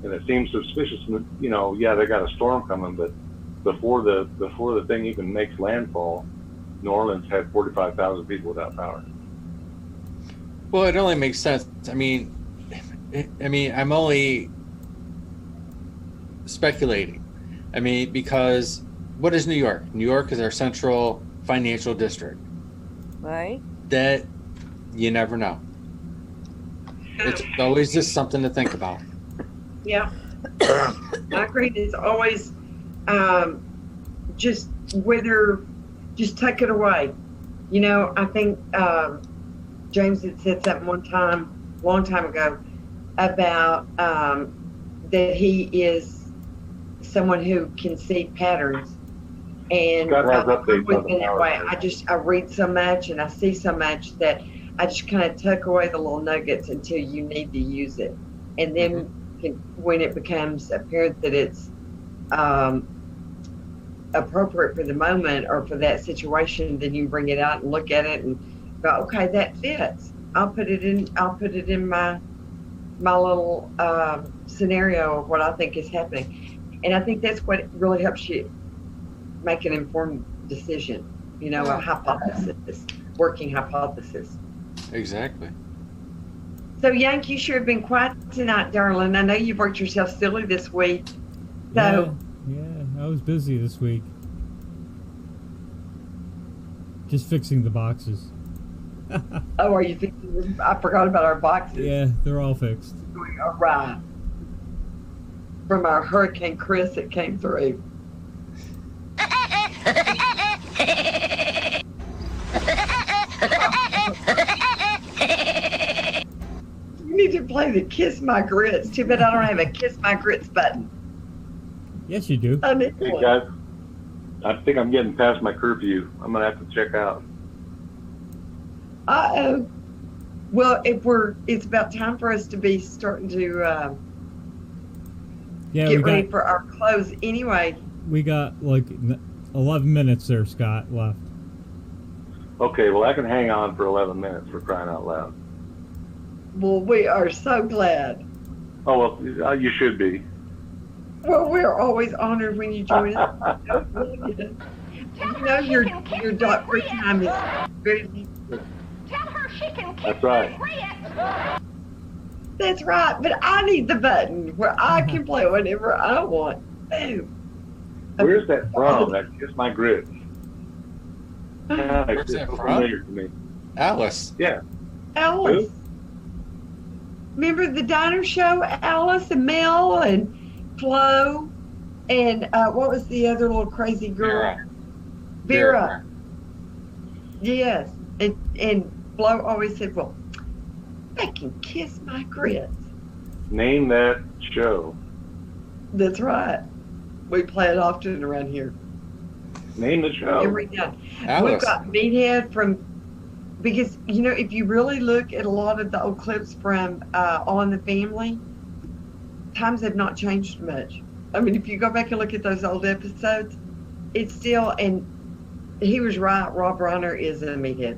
and it seems suspicious. Yeah, they got a storm coming, but before the thing even makes landfall, New Orleans had 45,000 people without power. Well, it only makes sense. I mean, I'm only speculating. I mean, because what is New York? New York is our central financial district. Right. That you never know. It's always just something to think about. Yeah. I agree. It's always just whether, just take it away. I think James had said something one time, long time ago, about that he is someone who can see patterns. And Scott has I've updates always on the been that power way. grid. I read so much and I see so much that I just kind of tuck away the little nuggets until you need to use it. And then when it becomes apparent that it's appropriate for the moment or for that situation, then you bring it out and look at it and go, okay, that fits. I'll put it in my little scenario of what I think is happening. And I think that's what really helps you make an informed decision, a hypothesis, working hypothesis. Exactly. So, Yank, you sure have been quiet tonight, darling. I know you've worked yourself silly this week. So, yeah, I was busy this week. Just fixing the boxes. oh, are you fixing? I forgot about our boxes. Yeah, they're all fixed. All right. From our Hurricane Chris that came through. You need to play the Kiss My Grits. Too bad I don't have a Kiss My Grits button. Yes, you do. I need Hey one. guys, I think I'm getting past my curfew. I'm gonna have to check out. Uh-oh. Well, it's about time for us to be starting to get ready for our close anyway. We got 11 minutes there, Scott, left. Okay, well I can hang on for 11 minutes, for crying out loud. Well, we are so glad. Oh well, you should be. Well, we're always honored when you join us. Your doctor time is very. Tell her she can keep That's right. That's right, but I need the button where I can play whenever I want. Ooh. Where's that from? That Kiss My Grits. Where's It's that so from? familiar to me. Alice. Yeah. Alice. Remember the diner show? Alice and Mel and Flo and what was the other little crazy girl? Vera. Yes. And Flo always said, well, I can kiss my grits. Name that show. That's right. We play it often around here. Name the show. Every day. Alice. We've got Meathead from, because, if you really look at a lot of the old clips from All in the Family, times have not changed much. I mean, if you go back and look at those old episodes, it's still, and he was right, Rob Reiner is a meathead.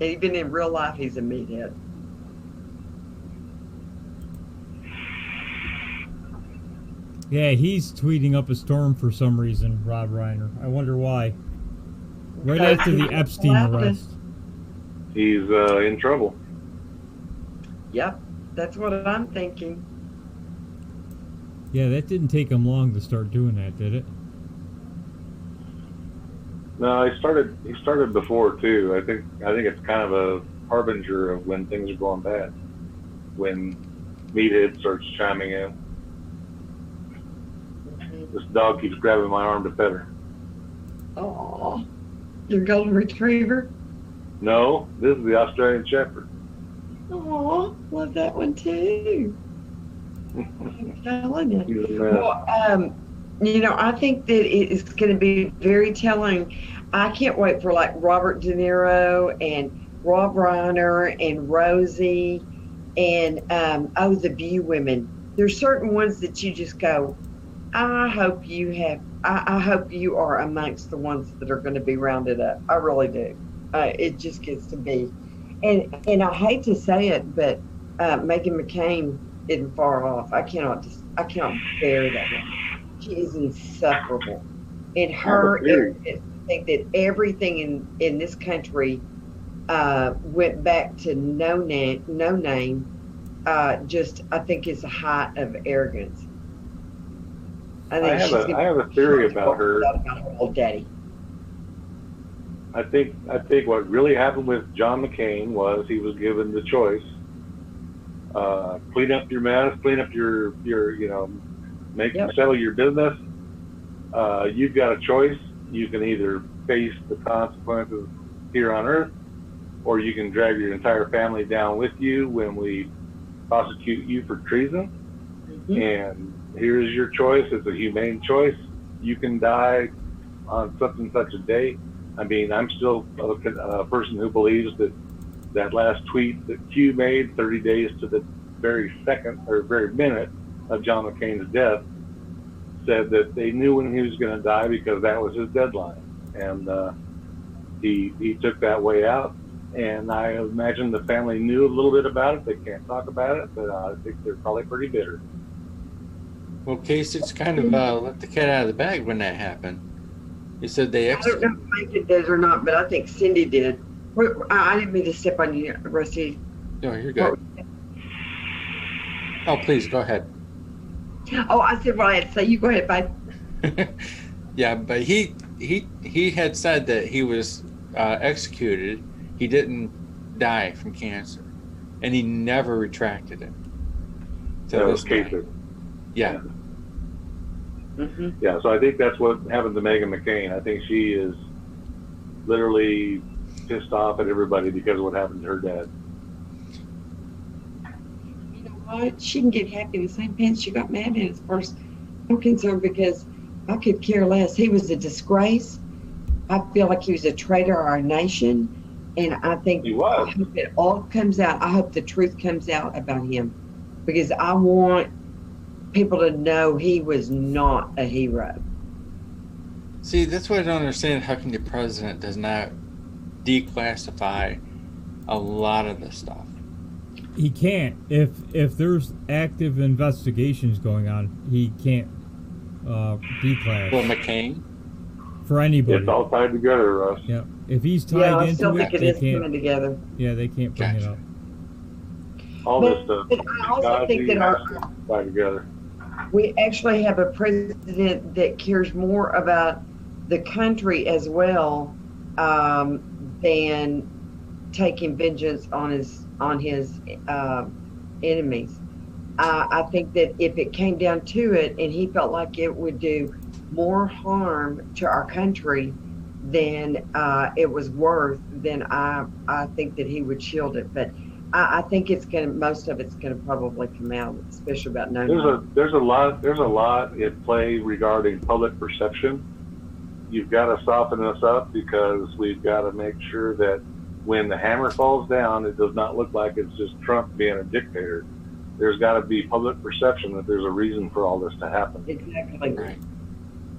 And even in real life, he's a meathead. Yeah, he's tweeting up a storm for some reason, Rob Reiner. I wonder why. Right after the Epstein arrest. He's in trouble. Yep, that's what I'm thinking. Yeah, that didn't take him long to start doing that, did it? No, he started before too. I think it's kind of a harbinger of when things are going bad. when Meathead starts chiming in. This dog keeps grabbing my arm to pet her. Oh, your golden retriever. No, this is the Australian Shepherd. Oh, love that one too. I'm telling you. He's a mess. Well, you know, I think that it is going to be very telling. I can't wait for like Robert De Niro and Rob Reiner and Rosie and the View women. There's certain ones that you just go, I hope you have. I hope you are amongst the ones that are going to be rounded up. I really do. It just gets to be, and I hate to say it, but Meghan McCain isn't far off. I cannot bear that one. She is insufferable, and her. I think that everything in this country went back to no name. Just I think is a height of arrogance. I have a theory about her. About her old daddy. I think what really happened with John McCain was he was given the choice: clean up your mess, clean up your settle your business. You've got a choice. You can either face the consequences here on Earth, or you can drag your entire family down with you when we prosecute you for treason. Mm-hmm. And here's your choice. It's a humane choice. You can die on such and such a day. I mean, I'm still a person who believes that last tweet that Q made 30 days to the very second or very minute of John McCain's death said that they knew when he was going to die because that was his deadline. And he took that way out. And I imagine the family knew a little bit about it. They can't talk about it, but I think they're probably pretty bitter. Well, Casey's kind of let the cat out of the bag when that happened. You said they I don't know if Mike did or not, but I think Cindy did. I didn't mean to step on you, Rusty. No, you're good. Oh, please, go ahead. Oh, I said what I had to say. You go ahead, babe. Yeah, but he had said that he was executed. He didn't die from cancer, and he never retracted it. So that was Casey. Yeah. Mm-hmm. Yeah, so I think that's what happened to Meghan McCain. I think she is literally pissed off at everybody because of what happened to her dad. You know what? She can get happy in the same pants she got mad in as far as I'm concerned, because I could care less. He was a disgrace. I feel like he was a traitor to our nation, and I think he was. I hope it all comes out. I hope the truth comes out about him, because I want people to know he was not a hero. See, that's what I don't understand. How come the president does not declassify a lot of this stuff? He can't. If there's active investigations going on, he can't declass. For McCain? For anybody. It's all tied together, Russ. Yeah. If he's tied I into still it, think it they is can't. coming together. Yeah, they can't bring it up. All But- this stuff. but I also think that tied together. we actually have a president that cares more about the country as well than taking vengeance on his enemies. I think that if it came down to it and he felt like it would do more harm to our country than it was worth, then I think that he would shield it. But I think most of it's gonna probably come out, especially about There's a lot at play regarding public perception. You've got to soften us up, because we've got to make sure that when the hammer falls down, it does not look like it's just Trump being a dictator. There's got to be public perception that there's a reason for all this to happen. Exactly. Right.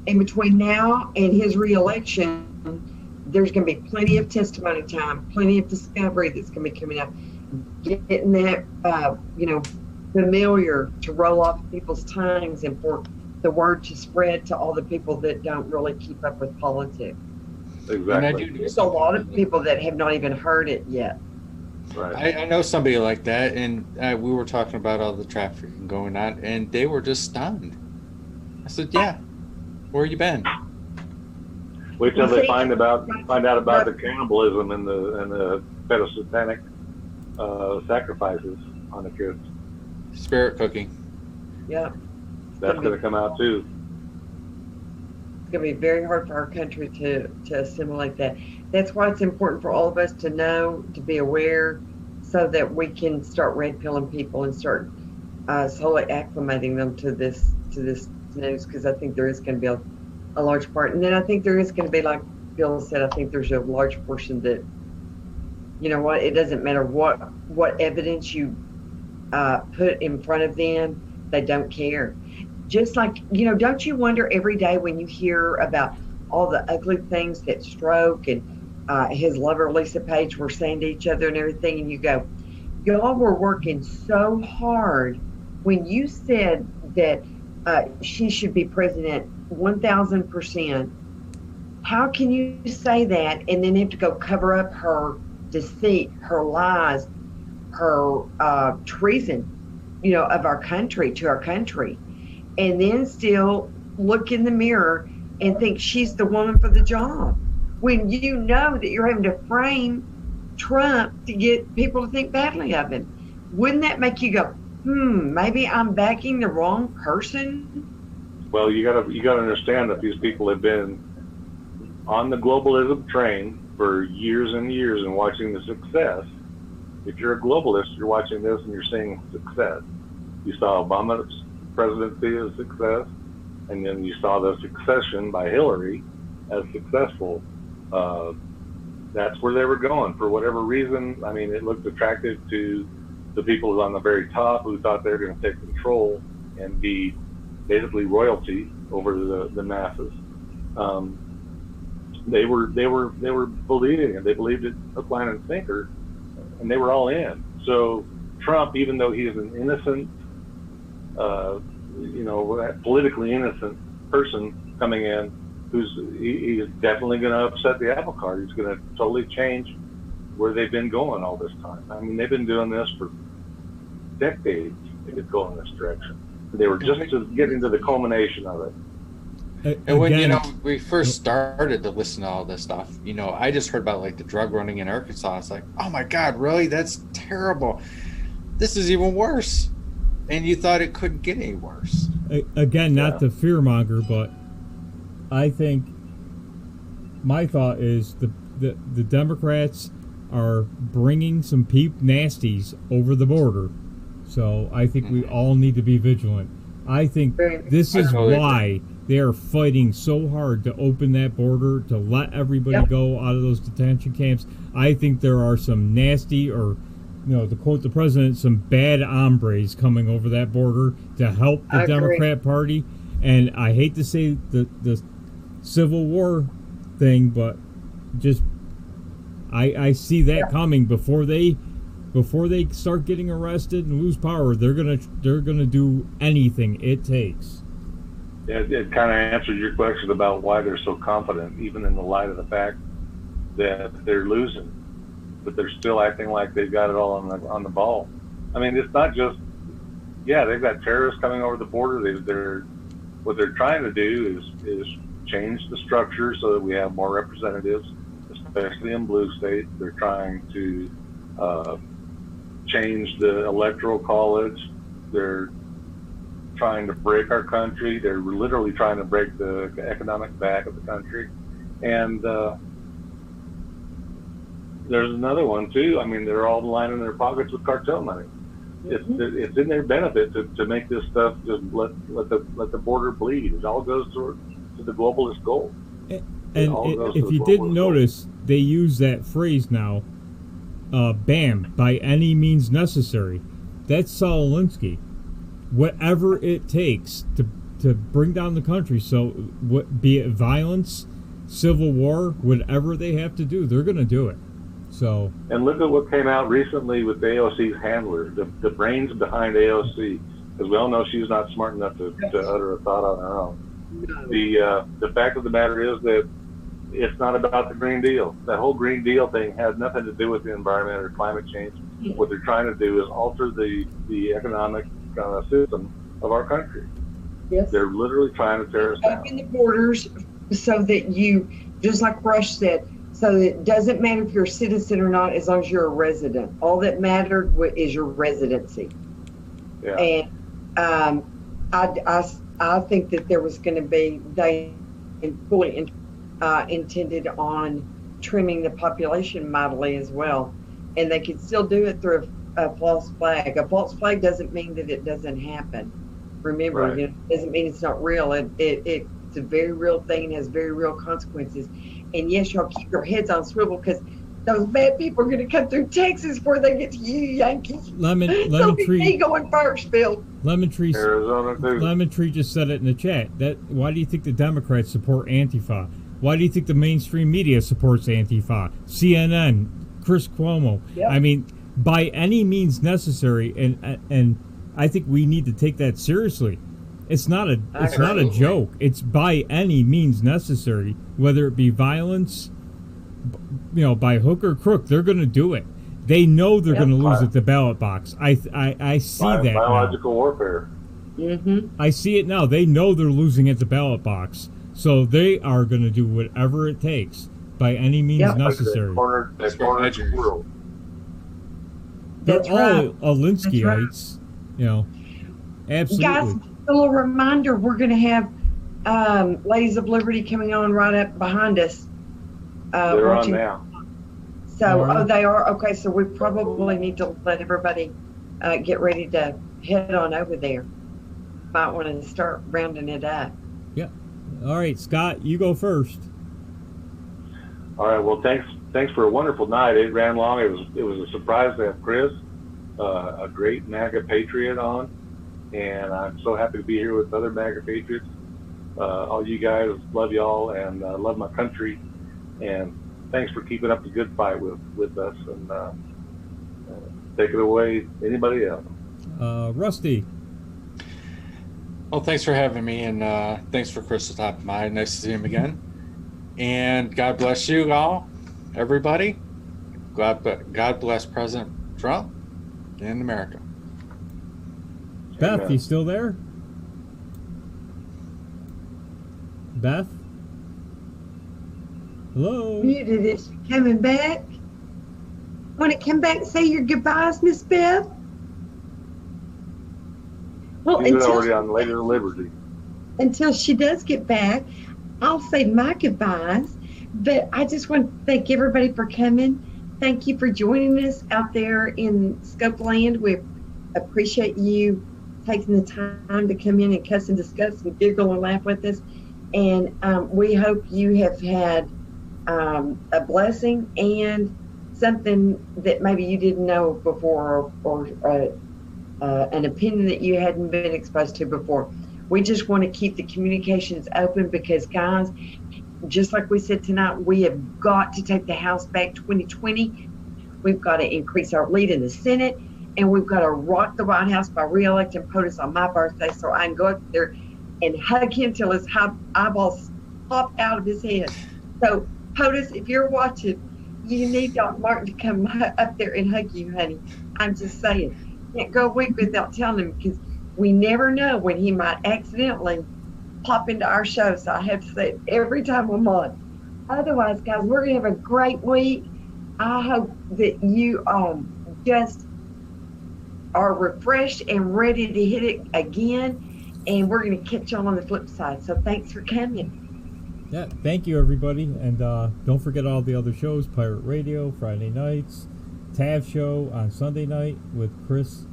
And between now and his reelection, there's going to be plenty of testimony time, plenty of discovery that's going to be coming out. Getting that, familiar to roll off people's tongues, and for the word to spread to all the people that don't really keep up with politics. Exactly. There's a lot of people that have not even heard it yet. Right. I know somebody like that, and we were talking about all the trafficking going on, and they were just stunned. I said, "Yeah, where you been?" Wait till they find out about the cannibalism and the pedosatanic sacrifices on the kids. Spirit cooking. Yeah. That's going to come out too. It's going to be very hard for our country to assimilate that. That's why it's important for all of us to know, to be aware, so that we can start red pilling people and start slowly acclimating them to this news, because I think there is going to be a large part. And then I think there is going to be, like Bill said, I think there's a large portion that, you know what, it doesn't matter what evidence you put in front of them, they don't care. Just like, you know, don't you wonder every day when you hear about all the ugly things that Stroke and his lover Lisa Page were saying to each other and everything, and you go, y'all were working so hard when you said that she should be president 1,000%. How can you say that and then have to go cover up her deceit, her lies, her treason, you know, of our country, to our country, and then still look in the mirror and think she's the woman for the job, when you know that you're having to frame Trump to get people to think badly of him? Wouldn't that make you go, maybe I'm backing the wrong person? Well, you gotta understand that these people have been on the globalism train for years and years and watching the success. If you're a globalist, you're watching this and you're seeing success. You saw Obama's presidency as success, and then you saw the succession by Hillary as successful. That's where they were going for whatever reason. I mean, it looked attractive to the people on the very top who thought they were going to take control and be basically royalty over the masses. They were believing it. They believed it hook, line, and sinker, and they were all in. So Trump, even though he is an innocent, politically innocent person coming in, he is definitely going to upset the apple cart. He's going to totally change where they've been going all this time. I mean, they've been doing this for decades. They could go in this direction. They were just getting to the culmination of it. And when we first started to listen to all this stuff, I just heard about like the drug running in Arkansas. It's like, oh my God, really? That's terrible. This is even worse. And you thought it couldn't get any worse. Again, not to fearmonger, but I think my thought is the Democrats are bringing some nasties over the border. So I think we all need to be vigilant. I think this is why they are fighting so hard to open that border, to let everybody go out of those detention camps. I think there are some nasty, or, to quote the president, some bad hombres coming over that border to help the Democrat Party. And I hate to say the Civil War thing, but just I see that coming before they start getting arrested and lose power. They're gonna do anything it takes. Yeah, it kind of answers your question about why they're so confident, even in the light of the fact that they're losing, but they're still acting like they've got it all on the ball. I mean, it's not just they've got terrorists coming over the border. What they're trying to do is change the structure so that we have more representatives, especially in blue states. They're trying to change the electoral college. They're trying to break our country. They're literally trying to break the economic back of the country. And there's another one too. I mean, they're all lining their pockets with cartel money. It's in their benefit to make this stuff just let the border bleed. It all goes to the globalist goal. And if you didn't notice, they use that phrase now, BAM, by any means necessary. That's Saul Alinsky. Whatever it takes to bring down the country. So, be it violence, civil war, whatever they have to do, they're going to do it. So. And look at what came out recently with AOC's handler, the brains behind AOC, because we all know she's not smart enough to utter a thought on her own. The fact of the matter is that it's not about the Green Deal. That whole Green Deal thing has nothing to do with the environment or climate change. What they're trying to do is alter the economic system of our country. Yes. They're literally trying to tear us down. Open the borders so that you, just like Rush said, So it doesn't matter if you're a citizen or not, as long as you're a resident. All that mattered is your residency. Yeah. And I think that there was going to be, they fully intended on trimming the population mightily as well. And they could still do it through a false flag. A false flag doesn't mean that it doesn't happen. Remember, Right. it doesn't mean it's not real. It's a very real thing and has very real consequences. And yes, y'all keep your heads on swivel because those bad people are going to come through Texas before they get to you, Yankees. Lemon So be me Tree. going first, Bill. Lemon Tree. Arizona too. Lemon Tree just said it in the chat. Why do you think the Democrats support Antifa? Why do you think the mainstream media supports Antifa? CNN, Chris Cuomo. Yep. I mean, by any means necessary, and I think we need to take that seriously. It's not a joke. It's by any means necessary, whether it be violence, by hook or crook. They're going to do it. They know they're going to lose at the ballot box. I see that now. Biological warfare. Mm-hmm. I see it now. They know they're losing at the ballot box, so they are going to do whatever it takes by any means necessary. They cornered the world. They're That's all right. Alinskyites, absolutely. Guys, a little reminder, we're going to have Ladies of Liberty coming on right up behind us. They're on now. So, they are? Okay, so we probably need to let everybody get ready to head on over there. Might want to start rounding it up. Yeah. All right, Scott, you go first. All right. Well, thanks for a wonderful night. It ran long. It was a surprise to have Chris, a great MAGA patriot, on, and I'm so happy to be here with other MAGA patriots. All you guys, love y'all and love my country, and thanks for keeping up the good fight with us. And take it away, anybody else. Rusty. Well, thanks for having me, and thanks for Chris the top of mind. Nice to see him again. And God bless you all, everybody. God bless President Trump and America. Beth, Amen. you still there? Beth? Hello? Muted. Is she coming back? Want to come back and say your goodbyes, Miss Beth? Well, He's already on Lady of Liberty. until she does get back, I'll say my goodbyes. But I just want to thank everybody for coming. Thank you for joining us out there in Scopeland. We appreciate you taking the time to come in and cuss and discuss and giggle and laugh with us. And we hope you have had a blessing and something that maybe you didn't know before, or an opinion that you hadn't been exposed to before. We just want to keep the communications open because, guys, just like we said tonight, we have got to take the House back 2020. We've got to increase our lead in the Senate, and we've got to rock the White House by re-electing POTUS on my birthday so I can go up there and hug him till his eyeballs pop out of his head. So, POTUS, if you're watching, you need Doc Martin to come up there and hug you, honey. I'm just saying. Can't go a week without telling him because we never know when he might accidentally pop into our show. So I have to say it every time I'm on. Otherwise, guys, we're going to have a great week. I hope that you just are refreshed and ready to hit it again. And we're going to catch you on the flip side. So thanks for coming. Yeah, thank you, everybody. And don't forget all the other shows. Pirate Radio, Friday nights. TAV show on Sunday night with Chris.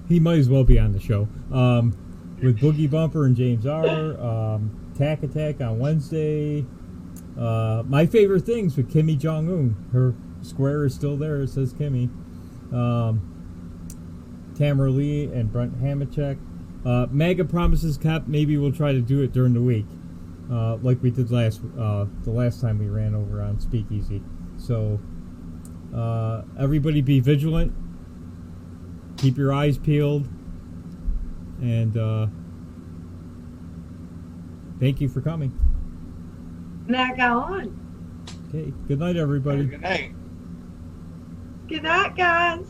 He might as well be on the show. With Boogie Bumper and James R. Tack Attack on Wednesday. My favorite things with Kimmy Jong-un. Her square is still there. It says Kimmy. Tamara Lee and Brent Hamachek. MAGA Promises Kept. Maybe we'll try to do it during the week, like we did the last time we ran over on Speakeasy. So everybody be vigilant. Keep your eyes peeled. And thank you for coming. Now go on. Okay. Good night, everybody. Good night. Good night, guys.